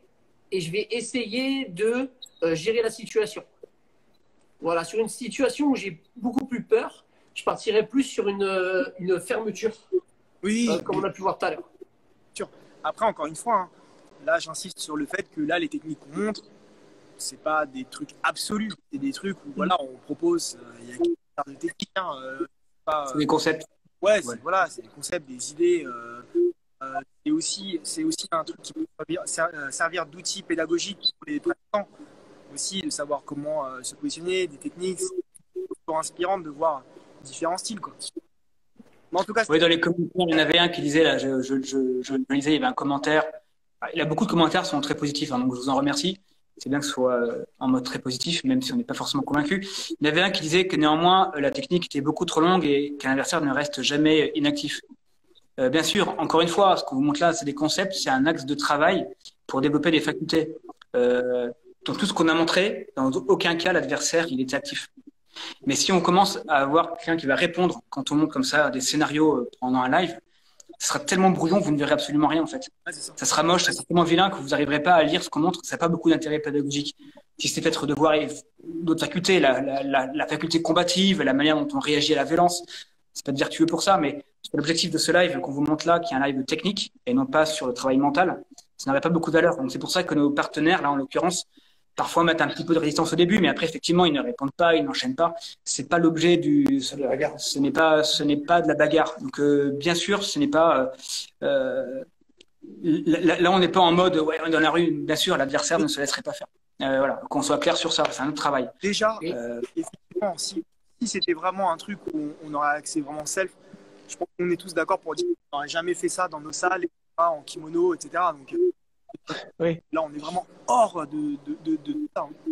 et je vais essayer de gérer la situation. Voilà, sur une situation où j'ai beaucoup plus peur, je partirai plus sur une fermeture,
Oui,
comme on a pu voir tout à l'heure.
après, encore une fois, hein, là, j'insiste sur le fait que là, les techniques qu'on montre, c'est pas des trucs absolus, c'est des trucs où voilà, on propose, il y a quelques de techniques, hein,
C'est des concepts.
ouais, voilà, c'est des concepts, des idées. C'est aussi un truc qui peut servir d'outil pédagogique pour les pratiquants, aussi de savoir comment se positionner, des techniques. C'est toujours inspirant de voir différents styles, quoi. Mais en tout cas,
Oui, dans les commentaires, il y en avait un qui disait, là, je lisais, il y avait un commentaire. Il y a beaucoup de commentaires qui sont très positifs, hein, donc je vous en remercie. C'est bien que ce soit en mode très positif, même si on n'est pas forcément convaincu. Il y en avait un qui disait que néanmoins, la technique était beaucoup trop longue et qu'un adversaire ne reste jamais inactif. Bien sûr, encore une fois, ce qu'on vous montre là, c'est des concepts, c'est un axe de travail pour développer des facultés. Dans tout ce qu'on a montré, dans aucun cas, l'adversaire, il était actif. Mais si on commence à avoir quelqu'un qui va répondre quand on montre comme ça des scénarios pendant un live, ce sera tellement brouillon que vous ne verrez absolument rien en fait.
ouais, c'est ça.
Ça sera moche, ça sera tellement vilain que vous n'arriverez pas à lire ce qu'on montre. Ça n'a pas beaucoup d'intérêt pédagogique. Si c'est peut-être de voir d'autres facultés, la faculté combative, la manière dont on réagit à la violence, c'est pas de vertueux pour ça, mais l'objectif de ce live qu'on vous montre là, qui est un live technique et non pas sur le travail mental, ça n'aurait pas beaucoup de valeur. Donc c'est pour ça que nos partenaires, là en l'occurrence, parfois mettent un petit peu de résistance au début, mais après effectivement ils ne répondent pas, ils n'enchaînent pas. C'est pas l'objet ce n'est pas de la bagarre. Donc bien sûr, ce n'est pas là on n'est pas en mode ouais, on est dans la rue. Bien sûr, l'adversaire ne se laisserait pas faire. Voilà, qu'on soit clair sur ça, c'est un autre travail.
Déjà, effectivement, si c'était vraiment un truc où on aurait accès vraiment self, je pense qu'on est tous d'accord pour dire qu'on n'aurait jamais fait ça dans nos salles, etc., en kimono, etc. Donc
Oui.
là, on est vraiment hors de tout ça. Hein.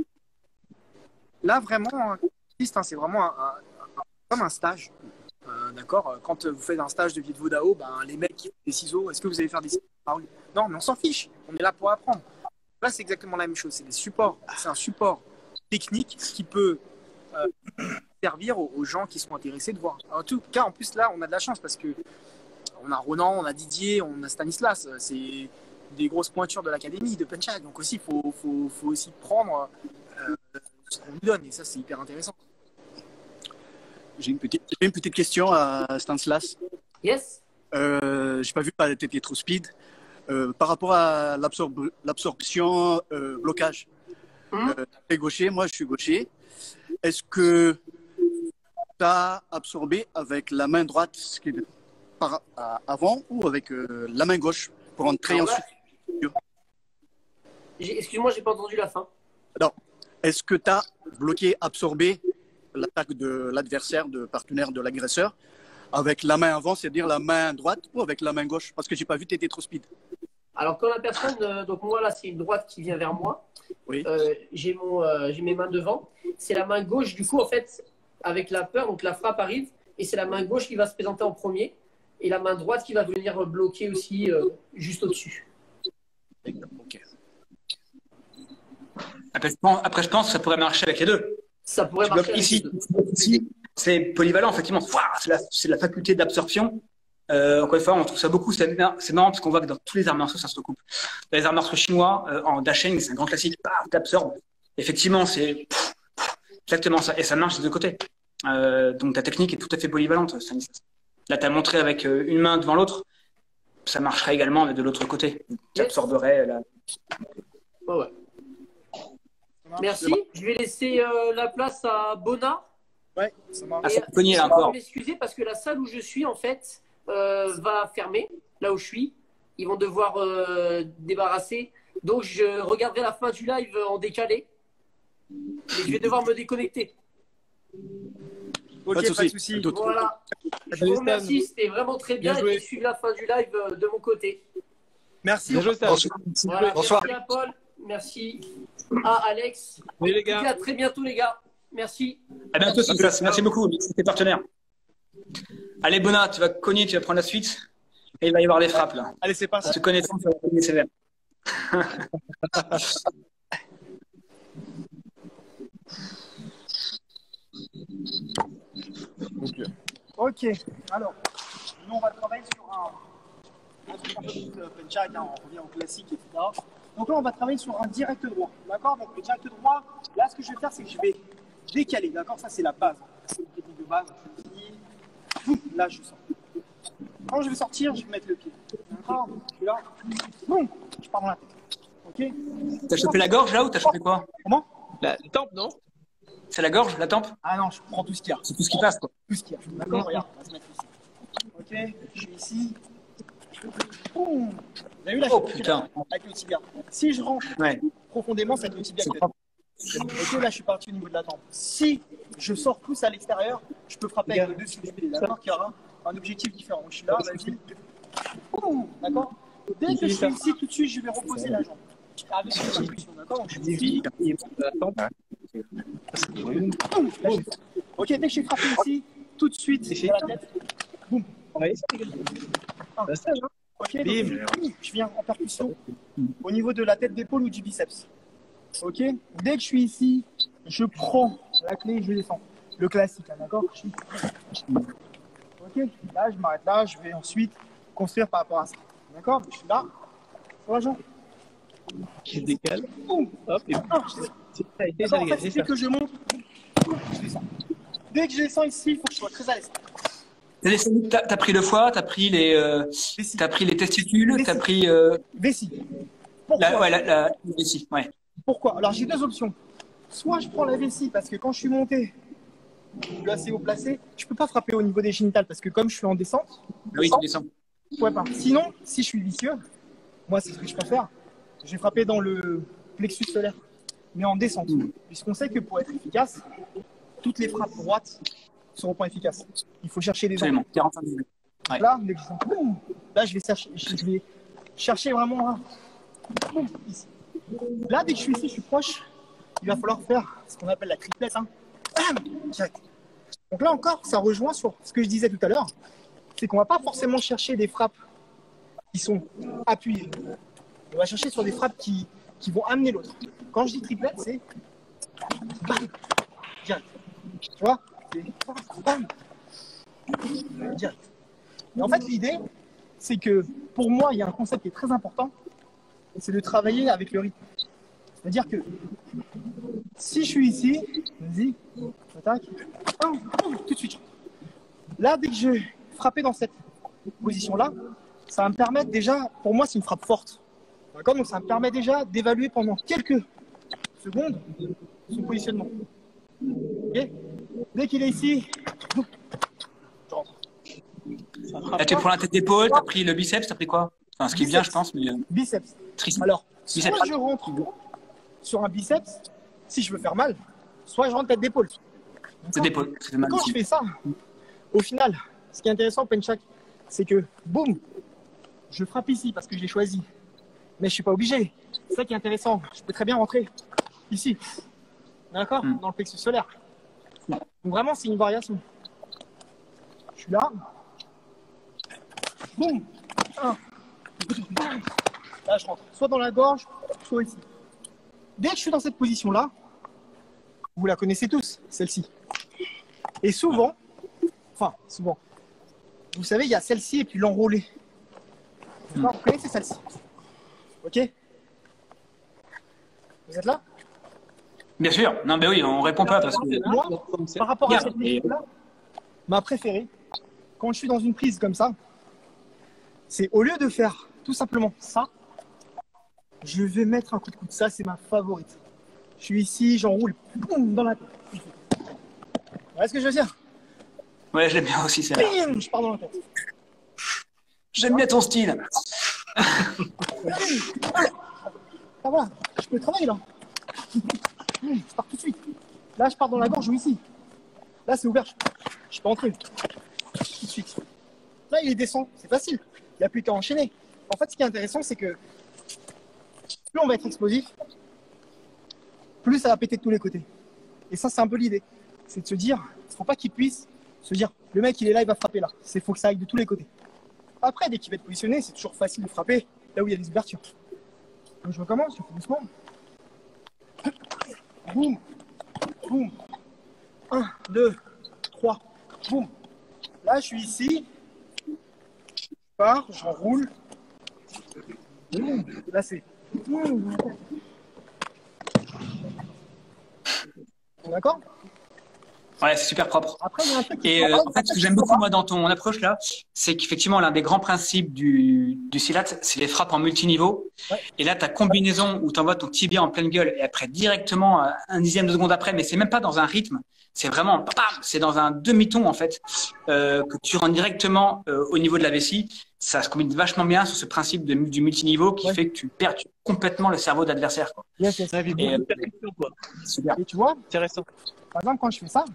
Là, vraiment, c'est vraiment comme un stage. D'accord. Quand vous faites un stage de Viet Vo Dao, ben, les mecs qui font des ciseaux, est-ce que vous allez faire des ciseaux par rue? Non, mais on s'en fiche. On est là pour apprendre. Là, c'est exactement la même chose. C'est des supports. C'est un support technique qui peut servir aux gens qui sont intéressés de voir. En tout cas, en plus, là, on a de la chance parce que on a Ronan, on a Didier, on a Stanislas. C'est des grosses pointures de l'académie de Punchak. Donc aussi, il faut aussi prendre ce qu'on nous donne. Et ça, c'est hyper intéressant.
J'ai une petite question à Stanislas.
Yes.
J'ai pas vu que tu étais trop speed. Par rapport à l'absorption blocage, tu es gaucher, moi je suis gaucher. Est-ce que tu as absorbé avec la main droite avant ou avec la main gauche pour entrer ensuite?
Excuse-moi, j'ai pas entendu la fin.
Non. Est-ce que tu as bloqué, absorbé l'attaque de l'adversaire, de partenaire de l'agresseur, avec la main avant, c'est-à-dire la main droite ou avec la main gauche? Parce que j'ai pas vu, tu étais trop speed.
Alors, quand la personne, donc moi là, c'est une droite qui vient vers moi.
Oui.
J'ai mes mains devant. C'est la main gauche, du coup, en fait, avec la peur, donc la frappe arrive, et c'est la main gauche qui va se présenter en premier, et la main droite qui va venir bloquer aussi juste au-dessus.
Ok.
Après, je pense que ça pourrait marcher avec les deux.
Ça pourrait marcher avec les deux.
Ici, c'est polyvalent, effectivement. C'est la faculté d'absorption. Encore une fois, on trouve ça beaucoup. C'est marrant parce qu'on voit que dans tous les arts martiaux, ça se recoupe. Dans les arts martiaux chinois, en dasheng, c'est un grand classique. T'absorbes. Effectivement, c'est exactement ça. Et ça marche des deux côtés. Donc, ta technique est tout à fait polyvalente, Stanislas. Là, tu as montré avec une main devant l'autre. Ça marcherait également de l'autre côté. Tu absorberais la...
Ouais. Merci. Je vais laisser la place à Bona.
Ouais, ça marche.
Ah, c'est cogné là encore.
Je vais m'excuser parce que la salle où je suis, en fait, va fermer. Là où je suis. Ils vont devoir débarrasser. Donc, je regarderai la fin du live en décalé. Et je vais devoir me déconnecter.
Ok,
Pas de souci.
souci.
Voilà. Je
Salut,
vous
Stan.
remercie, c'était vraiment très bien.
Bien joué.
Et je suis la fin du live de mon côté.
Merci.
Bien joué, Stan.
Voilà,
Bonsoir.
merci à Paul. Merci à Alex.
Salut les
Et
gars.
à très bientôt, les gars. Merci.
À bientôt, Nicolas. Merci beaucoup. Merci tes partenaires. Allez, Bona, tu vas cogner, tu vas prendre la suite. Et il va y avoir les frappes, là.
Allez, c'est parti.
Tu connais ça, tu vas cogner sévère.
Ok, alors, nous on va travailler sur un truc un peu plus penchak, hein, on revient au classique, etc. Donc là, on va travailler sur un direct droit, d'accord? Donc le direct droit, là, ce que je vais faire, c'est que je vais décaler, d'accord? Ça, c'est la base. C'est une technique de base. Boum, là, je sors. Quand je vais sortir, je vais mettre le pied. D'accord? Je suis là. Boum, je pars dans la tête. Ok?
T'as chopé la gorge, là, ou t'as chopé quoi?
Comment?
La tempe, non?
C'est la gorge, la tempe?
Ah non, je prends tout ce qu'il y a.
C'est tout ce qui passe, quoi.
Tout ce qu'il y a. D'accord? Regarde, on va se mettre ici. Ok, je suis ici. Boum. Vous avez vu la
Oh,
chute
putain.
avec le tibia. Si je rentre
Ouais.
profondément, c'est avec le tibia
C'est
que je fais. Ok, là je suis parti au niveau de la tempe. Si je sors plus à l'extérieur, je peux frapper avec le dessus du pied. D'accord? Qu'il y aura un objectif différent. Je suis là, vas-y. Boum. D'accord? Dès que je suis ici, tout de suite, je vais reposer la jambe. Avec une impulsion. D'accord? Donc je suis ici.
La tempe.
Boum. Là, j'ai fait. Ok, dès que j'ai frappé ici, tout de suite, dans la tête. Boum.
Ouais.
Un.
La stage, hein.
Ok, donc, je viens en percussion au niveau de la tête d'épaule ou du biceps. Ok, dès que je suis ici, je prends la clé et je descends. Le classique, hein, d'accord? Ok, là je m'arrête là, je vais ensuite construire par rapport à ça. D'accord? Je suis là, sur la jambe.
Qui se décale.
Boum.
Hop, et
Ah, je descends.
ça a été
D'accord, en fait,
dégagé,
c'est
ça.
que je monte, je descends. Dès que je descends ici, il faut que je sois très à l'aise.
T'as pris le foie, t'as pris les testicules, t'as pris
Vessie. Pourquoi?
la vessie, ouais.
Pourquoi? Alors j'ai deux options. Soit je prends la vessie parce que quand je suis monté, je suis assez haut placé, je peux pas frapper au niveau des génitales parce que comme je suis en descente,
Ah oui, tu descends.
je pourrais pas. Sinon, si je suis vicieux, moi c'est ce que je préfère, je vais frapper dans le plexus solaire, mais en descente. Puisqu'on sait que pour être efficace, toutes les frappes droites seront pas efficaces. Il faut chercher des angles.
Absolument. 45 degrés. Ouais.
Là, dès que je sens, boum, là je vais chercher vraiment un. Boum, ici. Là, dès que je suis ici, je suis proche, il va falloir faire ce qu'on appelle la triplette. Hein. Bam, direct. Donc là encore, ça rejoint sur ce que je disais tout à l'heure, c'est qu'on va pas forcément chercher des frappes qui sont appuyées. On va chercher sur des frappes qui vont amener l'autre. Quand je dis triplette, c'est bam, direct. Tu vois? C'est bam, direct. Et en fait, l'idée, c'est que pour moi, il y a un concept qui est très important, c'est de travailler avec le rythme. C'est-à-dire que si je suis ici, vas-y, attaque, tout de suite. Là, dès que je vais frapper dans cette position-là, ça va me permettre déjà, pour moi, c'est une frappe forte. D'accord? Donc ça me permet déjà d'évaluer pendant quelques secondes son positionnement. Ok? Dès qu'il est ici, je rentre.
Là, tu prends la tête d'épaule, t'as pris le biceps, t'as pris quoi? Enfin, ce qui est bien, je pense, mais
Biceps.
triste.
Alors,
Biceps.
soit je rentre sur un biceps, si je veux faire mal, soit je rentre tête d'épaule.
C'est d'épaule, c'est mal.
Quand je fais ça, au final, ce qui est intéressant au penchak, c'est que, boum, je frappe ici parce que je l'ai choisi. Mais je suis pas obligé. C'est ça qui est intéressant. Je peux très bien rentrer ici. D'accord? Dans le plexus solaire. Donc vraiment, c'est une variation. Je suis là. Boum. Un. Là, je rentre. Soit dans la gorge, soit ici. Dès que je suis dans cette position-là, vous la connaissez tous, celle-ci. Et souvent, vous savez, il y a celle-ci et puis l'enroulée. Vous connaissez celle-ci. Ok? Vous êtes là?
Bien sûr. Non, mais oui, on répond pas parce que.
Moi, par rapport à
Bien.
cette technique-là, ma préférée, quand je suis dans une prise comme ça, c'est au lieu de faire tout simplement ça, je vais mettre un coup de coude. Ça, c'est ma favorite. Je suis ici, j'enroule, boum, dans la tête. Vous voyez ce que je veux dire?
Ouais, je l'aime bien aussi, c'est là.
Bim, je pars dans la tête.
J'aime bien ton style.
Ah, voilà, je peux travailler là. Je pars tout de suite. Là, je pars dans la gorge ou ici. Là, c'est ouvert. Je peux entrer. Tout de suite. Là, il descend. C'est facile. Il n'y a plus qu'à enchaîner. En fait, ce qui est intéressant, c'est que plus on va être explosif, plus ça va péter de tous les côtés. Et ça, c'est un peu l'idée. C'est de se dire, il ne faut pas qu'il puisse se dire, le mec, il est là, il va frapper là. Il faut que ça aille de tous les côtés. Après, dès qu'il va être positionné, c'est toujours facile de frapper là où il y a des ouvertures. Donc, je recommence, je fais doucement. Boum, boum. 1, 2, 3, boum. Là, je suis ici. Je pars, j'enroule. Là, c'est. D'accord?
Ouais, c'est super propre.
Après, il y a un truc
Et en fait, ce que j'aime beaucoup moi dans ton approche là, c'est qu'effectivement l'un des grands principes du silat, c'est les frappes en multiniveau.
Ouais.
Et là, ta combinaison où tu envoies ton tibia en pleine gueule et après directement un dixième de seconde après, mais c'est même pas dans un rythme, c'est vraiment bam, c'est dans un demi-ton en fait que tu rends directement au niveau de la vessie. Ça se combine vachement bien sur ce principe du multiniveau qui fait que tu perturbes complètement le cerveau de l'adversaire.
Yes, yes.
Et, super.
Et tu vois,
Intéressant.
par exemple, quand je fais ça,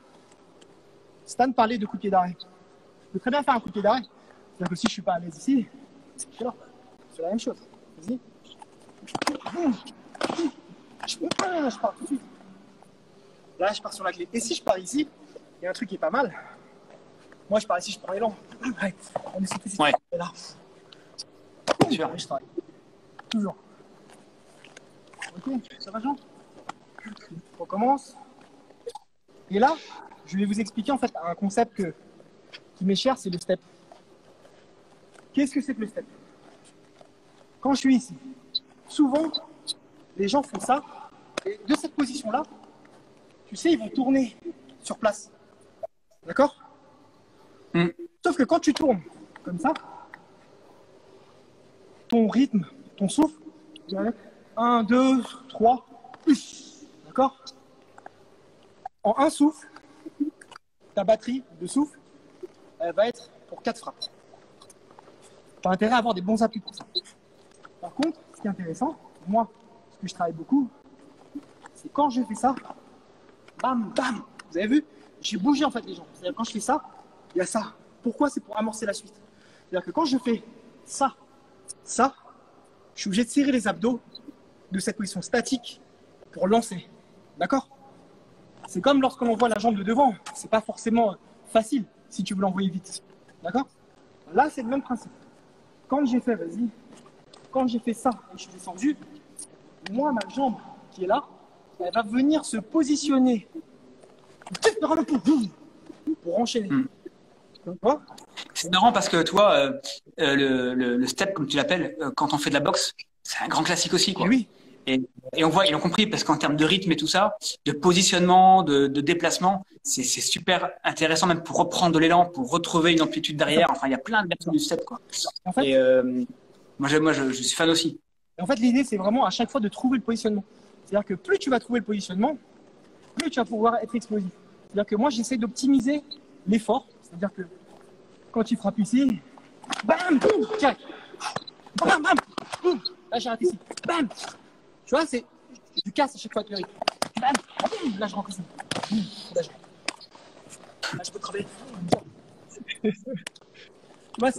Stan parlait de coup de pied d'arrêt. Je peux très bien faire un coup de pied d'arrêt. C'est-à-dire que si je suis pas à l'aise ici, c'est là. C'est la même chose. Vas-y. Je pars tout de suite. Là, je pars sur la clé. Et si je pars ici, il y a un truc qui est pas mal. Moi, je pars ici, je prends l'élan. Ouais. On essaie tout de suite.
Ouais.
Et là.
Sûr.
Et je travaille. Toujours. Ok, ça va, Jean? On recommence. Et là, je vais vous expliquer en fait un concept qui m'est cher, c'est le step. Qu'est-ce que c'est que le step? Quand je suis ici, souvent, les gens font ça, et de cette position-là, tu sais, ils vont tourner sur place. D'accord? Sauf que quand tu tournes comme ça, ton rythme, ton souffle, 1, 2, 3, d'accord? En un souffle, ta batterie de souffle, elle va être pour 4 frappes. Tu as intérêt à avoir des bons appuis pour ça. Par contre, ce qui est intéressant, moi, ce que je travaille beaucoup, c'est quand je fais ça, bam, bam, vous avez vu? J'ai bougé en fait les jambes. C'est-à-dire quand je fais ça, il y a ça. Pourquoi? C'est pour amorcer la suite. C'est-à-dire que quand je fais ça, ça, je suis obligé de serrer les abdos de cette position statique pour lancer. D'accord? C'est comme lorsqu'on envoie la jambe de devant. C'est pas forcément facile si tu veux l'envoyer vite. D'accord? Là, c'est le même principe. Quand j'ai fait, vas-y, quand j'ai fait ça et je suis descendu, moi, ma jambe qui est là, elle va venir se positionner pour enchaîner. Tu vois?
C'est marrant parce que toi, le step, comme tu l'appelles, quand on fait de la boxe, c'est un grand classique aussi, quoi.
Et oui.
Et on voit, ils l'ont compris, parce qu'en termes de rythme et tout ça, de positionnement, de déplacement, c'est super intéressant même pour reprendre de l'élan, pour retrouver une amplitude derrière. Enfin, il y a plein de versions du step, quoi.
En fait,
Et moi, je suis fan aussi.
en fait, l'idée, c'est vraiment à chaque fois de trouver le positionnement. C'est-à-dire que plus tu vas trouver le positionnement, plus tu vas pouvoir être explosif. C'est-à-dire que moi, j'essaie d'optimiser l'effort. C'est-à-dire que quand tu frappes ici, bam, boum, direct. Bam, bam, boum. Là, j'arrête ici. Bam. Tu vois, je casse à chaque fois avec le rythme. Bam, boum. Là, je rentre ici. Boum. Là, je rentre. Là, je peux travailler. Tu vois,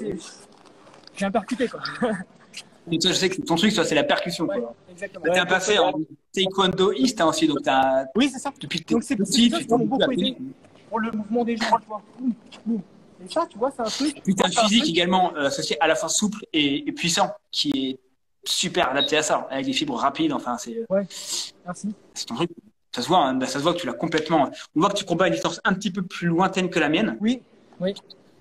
j'ai un percuté, quoi.
Et toi, je sais que ton truc, toi, c'est la percussion,
Ouais,
quoi.
exactement.
T'es un passé en taekwondoïste aussi, donc t'as.
Oui, c'est ça.
Depuis
Donc, c'est
petit,
ça
tu
qui m'a beaucoup
t'en
aidé pour le mouvement des jambes, tu vois. Boum, boum. Et ça, tu vois, c'est un truc.
Puis tu as un physique également associé à la fois souple et puissant, qui est super adapté à ça, avec des fibres rapides. Enfin, c'est
Ouais, merci.
ton truc. Ça se voit, hein, ça se voit que tu l'as complètement. On voit que tu combats à une distance un petit peu plus lointaine que la mienne.
Oui, oui.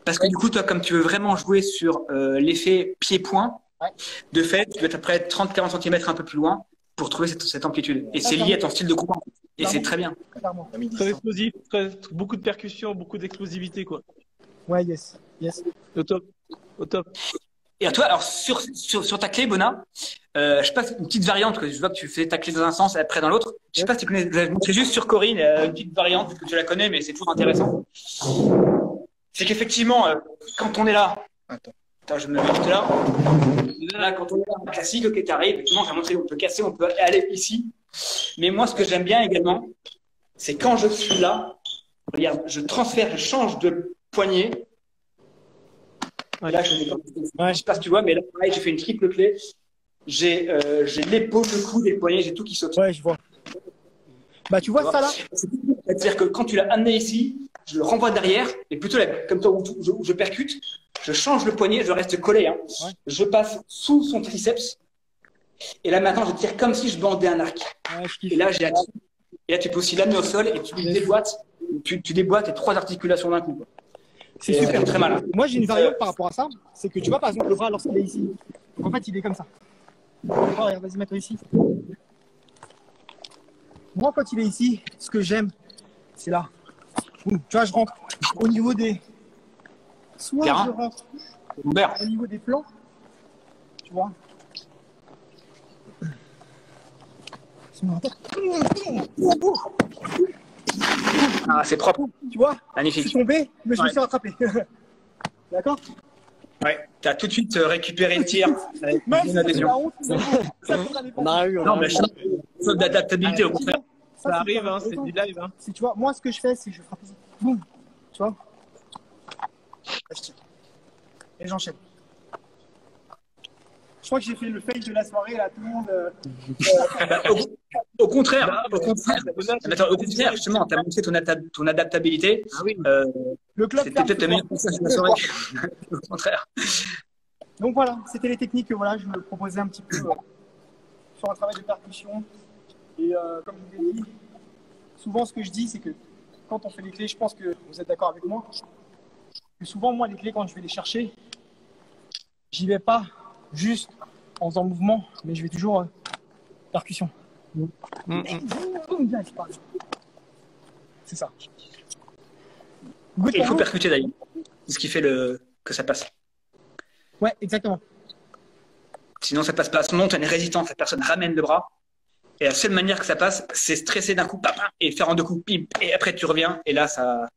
Parce que du coup, toi, comme tu veux vraiment jouer sur l'effet pied-point,
Ouais.
de fait, tu dois être à près 30-40 cm un peu plus loin pour trouver cette amplitude. Et c'est lié à ton style de combat. Et c'est très bien.
Clairement.
Très explosif, beaucoup de percussions, beaucoup d'explosivité, quoi.
Ouais, yes. Yes.
Au top. Au top.
Et à toi, alors sur ta clé, Bona, je sais pas, une petite variante, que je vois que tu fais ta clé dans un sens et après dans l'autre. Je sais pas si tu connais, je vais montrer juste sur Corinne une petite variante, que je la connais, mais c'est toujours intéressant. C'est qu'effectivement, quand on est là, attends, je me mets juste là. Là, quand on est là, classique, ok, t'arrives, effectivement, j'ai montré, on peut casser, on peut aller ici. Mais moi, ce que j'aime bien également, c'est quand je suis là, Regarde, je transfère, je change de poignet.
Ouais.
Là, je ne sais pas si tu vois, mais là, pareil, j'ai fait une triple clé. J'ai l'épaule, le coude et le poignet, j'ai tout qui saute.
Ouais, je vois. Bah, tu vois ça là?
C'est-à-dire que quand tu l'as amené ici, je le renvoie derrière, et plutôt là, comme toi, où je percute, je change le poignet, je reste collé. Hein.
Ouais.
Je passe sous son triceps. Et là, maintenant, je tire comme si je bandais un arc.
Ouais, je kiffe.
Et là, tu peux aussi l'amener au sol et tu déboîtes. Tu déboîtes les 3 articulations d'un coup. Quoi.
C'est
Et
super.
très malin.
Moi, j'ai une variante par rapport à ça. C'est que tu vois, par exemple, le bras lorsqu'il est ici. Donc, en fait, il est comme ça. Oh, regarde, vas-y, mets-toi ici. Moi, quand il est ici, ce que j'aime, c'est là. Boum. Tu vois, je rentre au niveau des. Soit
Terrain.
je rentre
Ouvert.
au niveau des flancs. Tu vois.
Ah, c'est propre.
Tu vois, je
Magnifique.
suis tombé, mais je me
Ouais.
suis rattrapé. D'accord?
Ouais, tu as tout de suite récupéré le tir. Avec
Même
une
si c'est
adhésion.
la honte, mais bon, ça, ça dépend.
On a eu.
Non, mais sauf d'adaptabilité, au contraire.
Ça,
Ça
c'est
arrive,
pas
hein, c'est
important.
du live. Hein.
Si tu vois, moi, ce que je fais, c'est que je frappe ici. Boum. Tu vois? Là, je tire. Et j'enchaîne. Je crois que j'ai fait le fail de la soirée, là, tout le monde.
Bah, au contraire, justement, tu as montré ton adaptabilité.
Ah oui.
Le club
C'était
ferme
peut-être
ce
le meilleur
soir.
passage de la soirée. Au contraire.
Donc voilà, c'était les techniques que voilà, je me proposais un petit peu sur un travail de percussion. Et comme je vous l'ai dit, souvent ce que je dis, c'est que quand on fait les clés, je pense que vous êtes d'accord avec moi, que souvent moi les clés quand je vais les chercher, j'y vais pas juste en faisant mouvement, mais je vais toujours percussion. C'est ça. Good
Et il
pour
faut
vous.
percuter d'ailleurs. C'est ce qui fait que ça passe.
Ouais, exactement.
Sinon, ça passe pas. Sinon, tu as une résistance, la personne ramène le bras. Et la seule manière que ça passe, c'est stresser d'un coup, papa, et faire en 2 coups, pim, et après tu reviens, et là ça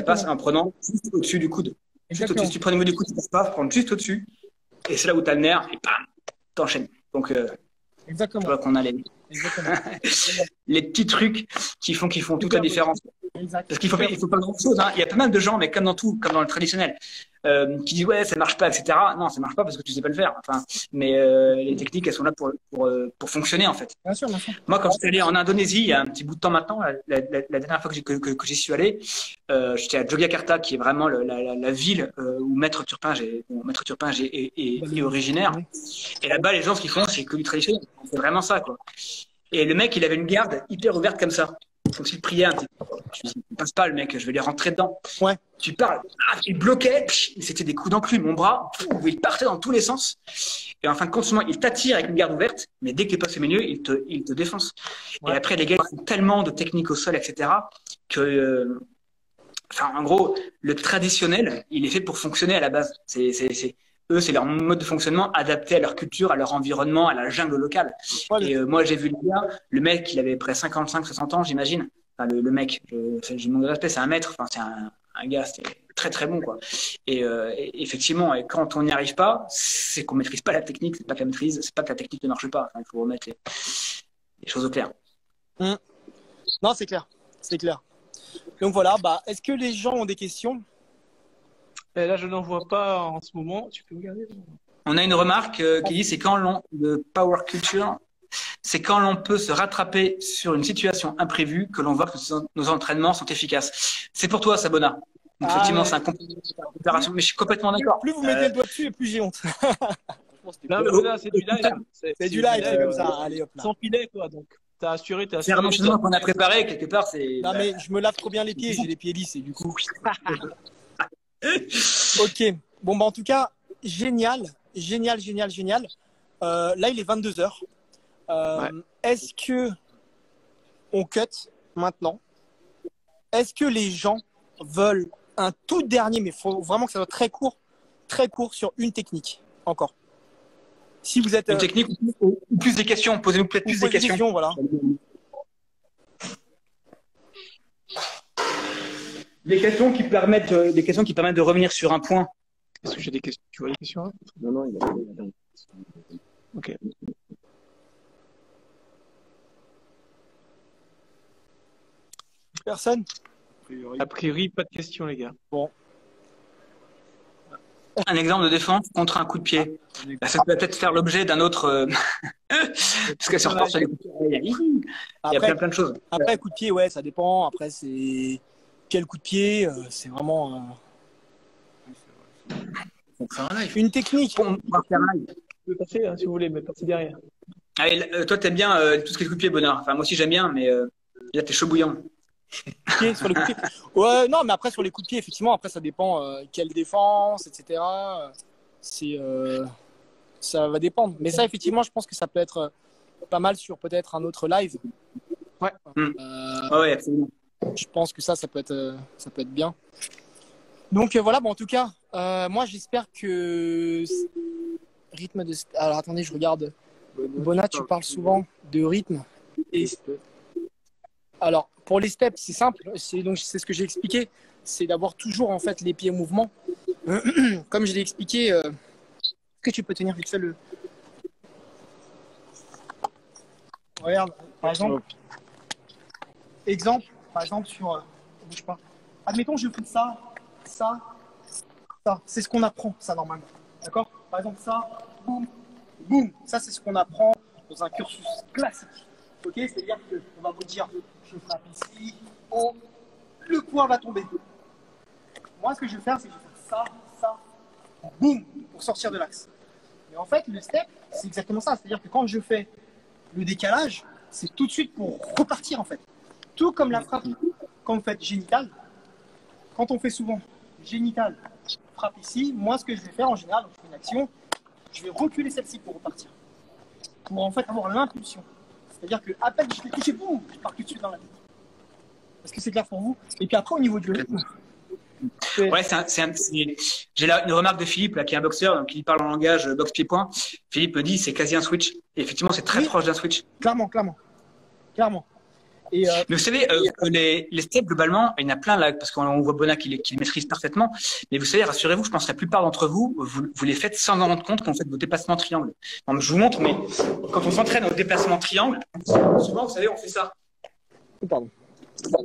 passe en prenant juste au-dessus du coude. Juste au-dessus. Si tu prends au niveau du coude, ça passe pas, prendre juste au-dessus, et c'est là où tu as le nerf, et bam, t'enchaînes. Donc, tu
Exactement.
vois qu'on a
Exactement.
les petits trucs qui font toute la différence.
Exact.
Parce qu'il faut pas grand-chose. Hein. Il y a pas mal de gens, mais comme dans tout, comme dans le traditionnel, qui disent ouais, ça marche pas, etc. Non, ça marche pas parce que tu sais pas le faire. Enfin, mais les techniques, elles sont là pour fonctionner en fait.
Bien sûr, bien sûr.
Moi, quand j'étais allé en Indonésie, il y a un petit bout de temps maintenant, la dernière fois que j'y suis allé, j'étais à Yogyakarta, qui est vraiment la ville où Maître Turpin est originaire. Et là-bas, les gens, ce qu'ils font, c'est que du traditionnel. C'est vraiment ça, quoi. Et le mec, il avait une garde hyper ouverte comme ça. Comme s'il priait un petit peu. Je me suis dit, il passe pas, le mec, je vais lui rentrer dedans.
Ouais.
Tu parles, il bloquait, c'était des coups d'enclume. Mon bras, il partait dans tous les sens. Et en fin de compte, il t'attire avec une garde ouverte, mais dès que tu passes au milieu, il te défonce. Ouais. Et après, les gars font tellement de techniques au sol, etc., que, en gros, le traditionnel, il est fait pour fonctionner à la base. Eux, c'est leur mode de fonctionnement adapté à leur culture, à leur environnement, à la jungle locale. Ouais, et moi, j'ai vu le mec, il avait près 55-60 ans, j'imagine. Enfin, le mec, j'ai mon respect, c'est un maître, enfin, c'est un gars, c'était très très bon, quoi. Et effectivement, et quand on n'y arrive pas, c'est qu'on maîtrise pas la technique, c'est pas que la maîtrise, c'est pas que la technique ne marche pas. Enfin, il faut remettre les choses au clair.
Non, c'est clair, c'est clair. Donc voilà, est-ce que les gens ont des questions?
Et là, je n'en vois pas en ce moment. Tu peux regarder.
On a une remarque qui dit c'est de Power Culture. C'est quand l'on peut se rattraper sur une situation imprévue que l'on voit que nos entraînements sont efficaces. C'est pour toi, Sabona. Donc, effectivement, c'est un complément de préparation, mais je suis complètement d'accord.
Plus vous mettez le doigt dessus, et plus j'ai honte.
Non, mais voilà, c'est du live.
C'est du live, c'est comme ça. Allez, hop là.
Sans filet, quoi. Donc, t'as assuré.
C'est un enchaînement qu'on a préparé quelque part.
Non, mais je me lave trop bien les pieds. J'ai les pieds lisses, et du coup. Ok. Bon, en tout cas, génial. Là, il est 22h. Ouais. Est-ce que on cut maintenant? Est-ce que les gens veulent un tout dernier, mais il faut vraiment que ça soit très court sur une technique encore? Si vous êtes
une technique ou plus des questions, posez-nous peut-être plus des questions.
Voilà.
Des questions qui permettent de revenir sur un point.
Est-ce que j'ai des questions? Tu vois les questions là?
Non, il a.
Ok.
Personne?
A priori, pas de questions, les gars.
Bon.
Un exemple de défense contre un coup de pied. Bah, ça peut peut-être faire l'objet d'un autre. Parce que sur les coups de pied, il y a plein de choses.
Après, coup de pied, ouais, ça dépend. Après, c'est quel coup de pied, c'est vraiment une technique.
Vous pouvez passer, hein, si vous voulez, mais passez derrière.
Allez, toi, t'aimes bien tout ce qui est coup de pied, Bonnard. Enfin, moi aussi, j'aime bien, mais là, t'es chaud bouillant.
Sur les coups de pied. Ouais, non, mais après, sur les coups de pied, effectivement, après, ça dépend quelle défense, etc. Ça va dépendre. Mais ça, effectivement, je pense que ça peut être pas mal sur peut-être un autre live.
Ouais. Ouais, absolument.
Je pense que ça peut être bien. Donc voilà, bon, en tout cas, moi j'espère que rythme de. Alors attendez, je regarde. Bona, tu parles souvent de rythme. Et... Alors pour les steps, c'est simple. C'est ce que j'ai expliqué. C'est d'avoir toujours en fait les pieds en mouvement. Comme je l'ai expliqué. Est-ce que tu peux tenir vite fait le. Regarde, par exemple. Par exemple, sur. Bouge pas. Admettons, je fais ça. C'est ce qu'on apprend, ça, normalement. D'accord? Par exemple, ça, boum, boum. Ça, c'est ce qu'on apprend dans un cursus classique. Ok? C'est-à-dire qu'on va vous dire, je frappe ici, oh, le point va tomber. Moi, ce que je vais faire, c'est que je vais faire ça, boum, pour sortir de l'axe. Et en fait, le step, c'est exactement ça. C'est-à-dire que quand je fais le décalage, c'est tout de suite pour repartir, en fait. Tout comme la frappe, quand vous faites génital, quand on fait souvent génital, frappe ici, moi ce que je vais faire en général, je fais une action, je vais reculer celle-ci pour repartir. Pour en fait avoir l'impulsion. C'est-à-dire que à peine je l'ai touché, boum, je pars tout de suite dans la tête. Est-ce que c'est clair pour vous? Et puis après au niveau du rythme.
Ouais, j'ai là une remarque de Philippe, là, qui est un boxeur, donc il parle en langage boxe pied-point. Philippe me dit c'est quasi un switch. Et effectivement, c'est très proche d'un switch.
Clairement. Et
mais vous savez, les steps, globalement, il y en a plein là, parce qu'on voit Bona qui les maîtrise parfaitement. Mais vous savez, rassurez-vous, je pense que la plupart d'entre vous, vous les faites sans en rendre compte quand vous faites vos déplacements triangles. Non, je vous montre, mais quand on s'entraîne au déplacement triangle, souvent, vous savez, on fait ça.
Pardon.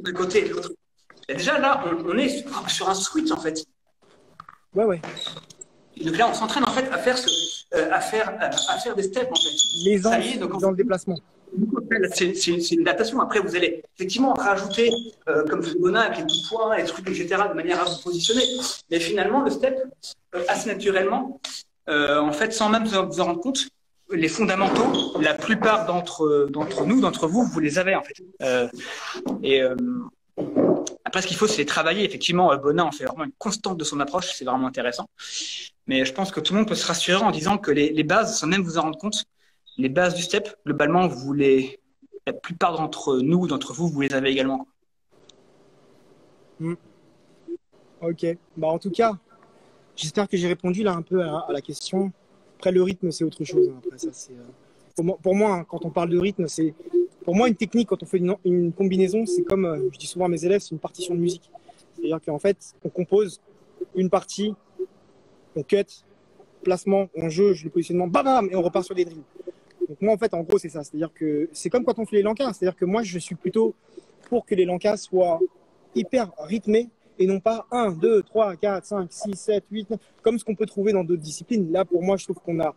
De côté et de l'autre. Et déjà, là, on est sur un switch, en fait.
Ouais.
Et donc là, on s'entraîne, en fait, à faire des steps, en fait.
Les ans dans le déplacement.
C'est une datation. Après, vous allez effectivement rajouter, comme faisait Bona, avec les coups de poing, les trucs, etc., de manière à vous positionner. Mais finalement, le step, assez naturellement, en fait, sans même vous en rendre compte, les fondamentaux, la plupart d'entre vous, vous les avez, en fait. Après, ce qu'il faut, c'est les travailler. Effectivement, Bona en fait vraiment une constante de son approche. C'est vraiment intéressant. Mais je pense que tout le monde peut se rassurer en disant que les bases, sans même vous en rendre compte, les bases du step, globalement, la plupart d'entre vous, vous les avez également.
Ok. Bah, en tout cas, j'espère que j'ai répondu là un peu à la question. Après, le rythme, c'est autre chose. Après, ça, c'est, pour moi, hein, quand on parle de rythme, c'est pour moi une technique. Quand on fait une combinaison, c'est comme je dis souvent à mes élèves, c'est une partition de musique. C'est-à-dire qu'en fait, on compose une partie, on cut, placement, on jauge le positionnement, bam, bam, et on repart sur des drills. Donc moi, en fait, en gros, c'est ça. C'est-à-dire que c'est comme quand on fait les lancas. C'est-à-dire que moi, je suis plutôt pour que les lancas soient hyper rythmés et non pas 1, 2, 3, 4, 5, 6, 7, 8, 9, comme ce qu'on peut trouver dans d'autres disciplines. Là, pour moi, je trouve qu'on a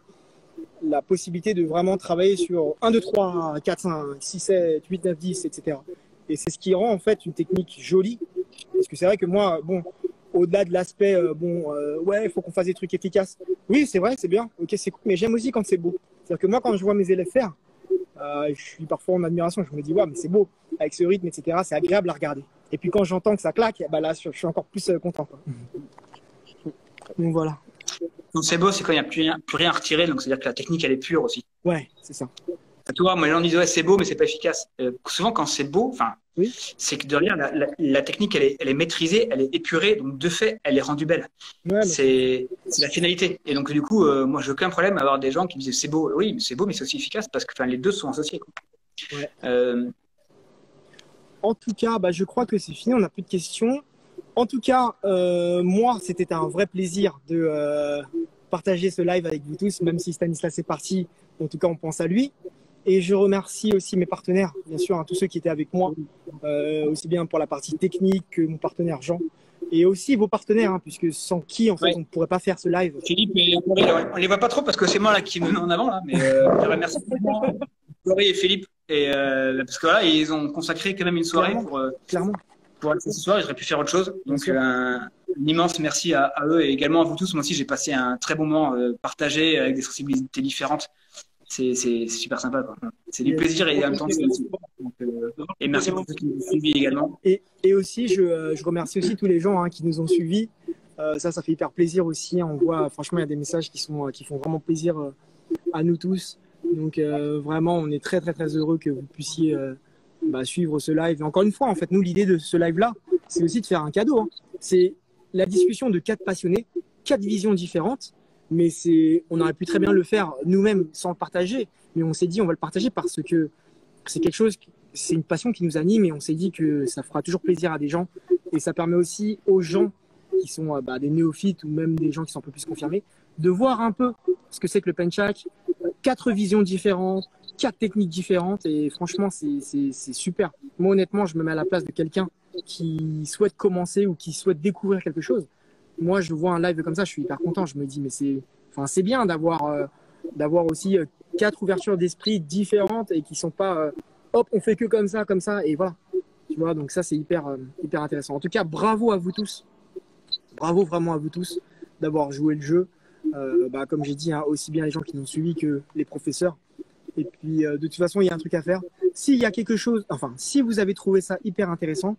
la possibilité de vraiment travailler sur 1, 2, 3, 4, 5, 6, 7, 8, 9, 10, etc. Et c'est ce qui rend en fait une technique jolie. Parce que c'est vrai que moi, bon, au-delà de l'aspect, ouais, il faut qu'on fasse des trucs efficaces. Oui, c'est vrai, c'est bien. Ok, c'est cool. Mais j'aime aussi quand c'est beau. C'est-à-dire que moi, quand je vois mes élèves faire, je suis parfois en admiration. Je me dis, ouais, mais c'est beau. Avec ce rythme, etc., c'est agréable à regarder. Et puis quand j'entends que ça claque, bah là, je suis encore plus content, quoi. Donc voilà.
Donc c'est beau, c'est quand il n'y a plus rien à retirer. Donc c'est-à-dire que la technique, elle est pure aussi.
Ouais, c'est ça.
Tu vois, moi, les gens disent, ouais, c'est beau, mais c'est pas efficace. Souvent, quand c'est beau, oui, c'est que derrière, la technique, elle est maîtrisée, elle est épurée. Donc, de fait, elle est rendue belle. Ouais, c'est la finalité. Et donc, du coup, moi, j'ai aucun problème à avoir des gens qui me disent, c'est beau. Oui, c'est beau, mais c'est aussi efficace parce que les deux sont associés, quoi. Ouais.
En tout cas, bah, je crois que c'est fini. On n'a plus de questions. En tout cas, moi, c'était un vrai plaisir de partager ce live avec vous tous, même si Stanislas est parti. En tout cas, on pense à lui. Et je remercie aussi mes partenaires, bien sûr, hein, tous ceux qui étaient avec moi, aussi bien pour la partie technique que mon partenaire Jean, et aussi vos partenaires, hein, puisque sans qui, en fait, on ne pourrait pas faire ce live.
Philippe et Laurie, on les voit pas trop parce que c'est moi là qui me mets en avant là, mais je remercie Laurie et Philippe parce que voilà, ils ont consacré quand même une soirée
Clairement.
pour ce soir et j'aurais pu faire autre chose. Donc un immense merci à eux et également à vous tous. Moi aussi, j'ai passé un très bon moment partagé avec des sensibilités différentes. C'est super sympa, quoi. C'est du plaisir et en même temps c'est aussi. Et merci pour ceux qui nous ont suivis également.
Et aussi, je remercie aussi tous les gens, hein, qui nous ont suivis. Ça fait hyper plaisir aussi. On voit, franchement, il y a des messages qui font vraiment plaisir à nous tous. Donc vraiment, on est très très très heureux que vous puissiez suivre ce live. Et encore une fois, en fait, nous, l'idée de ce live-là, c'est aussi de faire un cadeau, hein. C'est la discussion de 4 passionnés, 4 visions différentes. Mais on aurait pu très bien le faire nous-mêmes sans le partager. Mais on s'est dit, on va le partager parce que c'est quelque chose, c'est une passion qui nous anime et on s'est dit que ça fera toujours plaisir à des gens. Et ça permet aussi aux gens qui sont des néophytes ou même des gens qui sont un peu plus confirmés de voir un peu ce que c'est que le penchak. 4 visions différentes, 4 techniques différentes et franchement, c'est super. Moi, honnêtement, je me mets à la place de quelqu'un qui souhaite commencer ou qui souhaite découvrir quelque chose. Moi, je vois un live comme ça, je suis hyper content. Je me dis, mais c'est bien d'avoir aussi 4 ouvertures d'esprit différentes et qui sont pas, hop, on fait que comme ça, et voilà. Tu vois, donc ça, c'est hyper intéressant. En tout cas, bravo à vous tous. Bravo vraiment à vous tous d'avoir joué le jeu. Comme j'ai dit, hein, aussi bien les gens qui nous ont suivis que les professeurs. Et puis, de toute façon, il y a un truc à faire. S'il y a quelque chose, si vous avez trouvé ça hyper intéressant,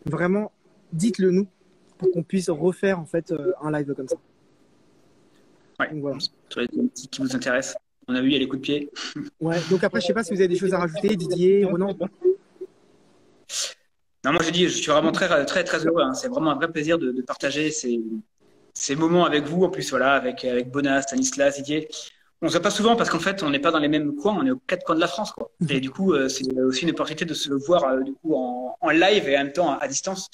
vraiment, dites-le nous pour qu'on puisse refaire en fait un live comme ça.
Ouais. Donc, voilà. Sur les thématiques qui vous intéressent. On a vu, il y a les coups de pied.
Ouais. Donc après, je sais pas si vous avez des choses à rajouter, Didier, Ronan.
Non, moi j'ai dit, je suis vraiment très très très heureux. Hein. C'est vraiment un vrai plaisir de partager ces moments avec vous. En plus, voilà, avec Bonas, Stanislas, Didier. On se voit pas souvent parce qu'en fait, on n'est pas dans les mêmes coins, on est aux 4 coins de la France, quoi. Et du coup, c'est aussi une opportunité de se voir du coup en live et en même temps à distance.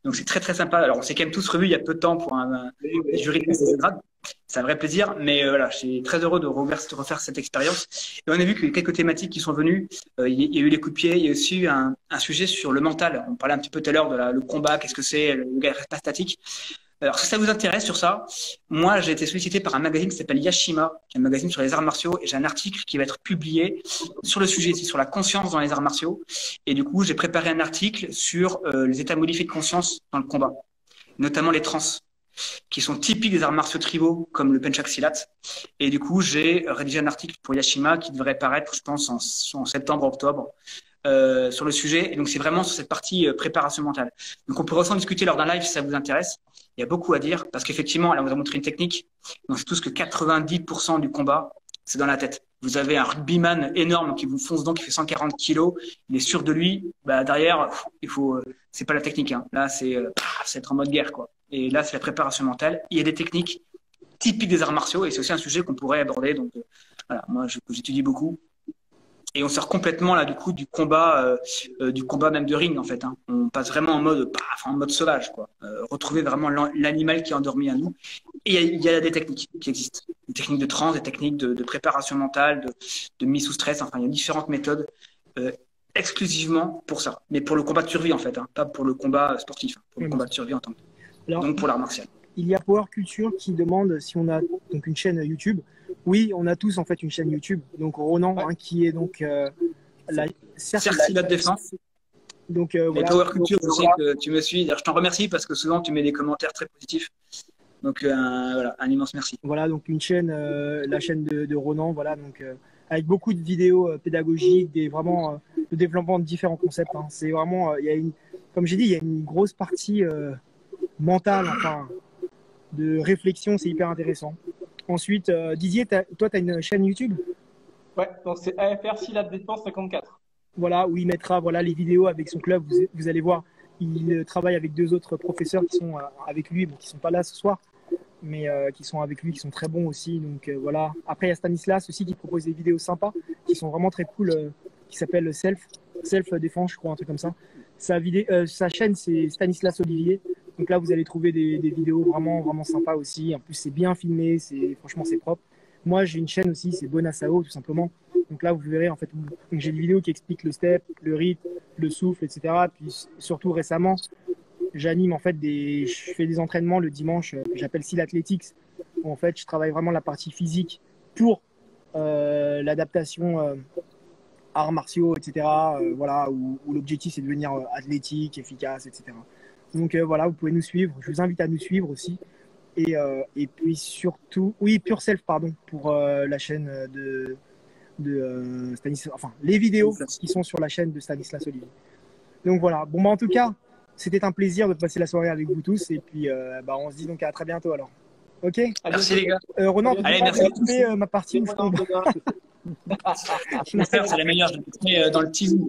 Donc c'est très très sympa. Alors on s'est quand même tous revus il y a peu de temps pour un jury de ces grades. C'est un vrai plaisir, mais voilà, je suis très heureux de refaire cette expérience. Et on a vu que quelques thématiques qui sont venues, il y a eu les coups de pied, il y a aussi un sujet sur le mental. On parlait un petit peu tout à l'heure de le combat, qu'est-ce que c'est, le gars reste pas statique. Alors, si ça vous intéresse sur ça, moi, j'ai été sollicité par un magazine qui s'appelle Yashima, qui est un magazine sur les arts martiaux, et j'ai un article qui va être publié sur le sujet, sur la conscience dans les arts martiaux. Et du coup, j'ai préparé un article sur les états modifiés de conscience dans le combat, notamment les trans, qui sont typiques des arts martiaux tribaux, comme le Penchak Silat. Et du coup, j'ai rédigé un article pour Yashima qui devrait paraître, je pense, en septembre, octobre. Sur le sujet. Et donc, c'est vraiment sur cette partie préparation mentale. Donc, on peut aussi en discuter lors d'un live si ça vous intéresse. Il y a beaucoup à dire parce qu'effectivement, là, on vous a montré une technique. On sait tous que 90% du combat, c'est dans la tête. Vous avez un rugbyman énorme qui vous fonce donc, qui fait 140 kilos. Il est sûr de lui. Derrière, il faut, c'est pas la technique, hein. Là, c'est être en mode guerre, quoi. Et là, c'est la préparation mentale. Il y a des techniques typiques des arts martiaux et c'est aussi un sujet qu'on pourrait aborder. Donc, voilà, moi, j'étudie beaucoup. Et on sort complètement là du coup du combat même de ring en fait. Hein. On passe vraiment en mode sauvage quoi. Retrouver vraiment l'animal qui est endormi à nous. Et il y a des techniques qui existent, des techniques de transe, des techniques de préparation mentale, de mise sous stress. Enfin, il y a différentes méthodes exclusivement pour ça, mais pour le combat de survie en fait, hein, pas pour le combat sportif, hein, pour le combat de survie en tant que. Alors, donc pour l'art martial.
Il y a Power Culture qui demande si on a donc une chaîne YouTube. Oui, on a tous en fait une chaîne YouTube. Donc Ronan, hein, qui est donc la
Certificat de défense.
Donc
voilà. Power Culture, je sais que tu me suis. Alors, je t'en remercie parce que souvent tu mets des commentaires très positifs. Donc voilà, un immense merci.
Voilà, donc une chaîne, la chaîne de Ronan, voilà, donc avec beaucoup de vidéos pédagogiques, vraiment le développement de différents concepts. Hein. C'est vraiment, comme j'ai dit, il y a une grosse partie mentale, enfin, de réflexion, c'est hyper intéressant. Ensuite, Didier, toi, tu as une chaîne YouTube?
Ouais, donc c'est AFR Silat Défense 54.
Voilà, où il mettra les vidéos avec son club. Vous allez voir, il travaille avec 2 autres professeurs qui sont avec lui, bon, qui ne sont pas là ce soir, mais qui sont avec lui, qui sont très bons aussi. Donc voilà. Après, il y a Stanislas aussi qui propose des vidéos sympas, qui sont vraiment très cool, qui s'appelle Self Défense, je crois, un truc comme ça. Sa chaîne, c'est Stanislas Olivier. Donc là, vous allez trouver des vidéos vraiment, vraiment sympas aussi. En plus, c'est bien filmé, franchement, c'est propre. moi, j'ai une chaîne aussi, c'est Bonasao, tout simplement. Donc là, vous verrez, en fait, j'ai des vidéos qui expliquent le step, le rythme, le souffle, etc. Puis surtout récemment, j'anime en fait je fais des entraînements le dimanche que j'appelle Seal Athletics. Où, en fait, je travaille vraiment la partie physique pour l'adaptation arts martiaux, etc. Voilà, où l'objectif c'est de devenir athlétique, efficace, etc. Donc voilà, vous pouvez nous suivre. Je vous invite à nous suivre aussi. Et puis surtout, oui, Pure Self, pardon, pour la chaîne de Stanislas, enfin les vidéos qui sont sur la chaîne de Stanislas Olivier. Donc voilà, bon bah en tout cas, c'était un plaisir de passer la soirée avec vous tous et puis on se dit donc à très bientôt alors. Ok.
Merci les gars.
Ronan, tu
allez,
peux
merci.
couper ma partie où je tombe.
C'est la meilleure, je le mettrai dans le teasing.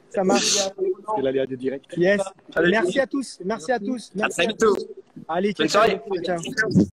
Ça marche.
C'est l'aléa du direct.
Yes. Merci à tous. Merci à tous.
À
Merci
très bientôt.
Allez,
Bonne
ciao,
soirée.
ciao.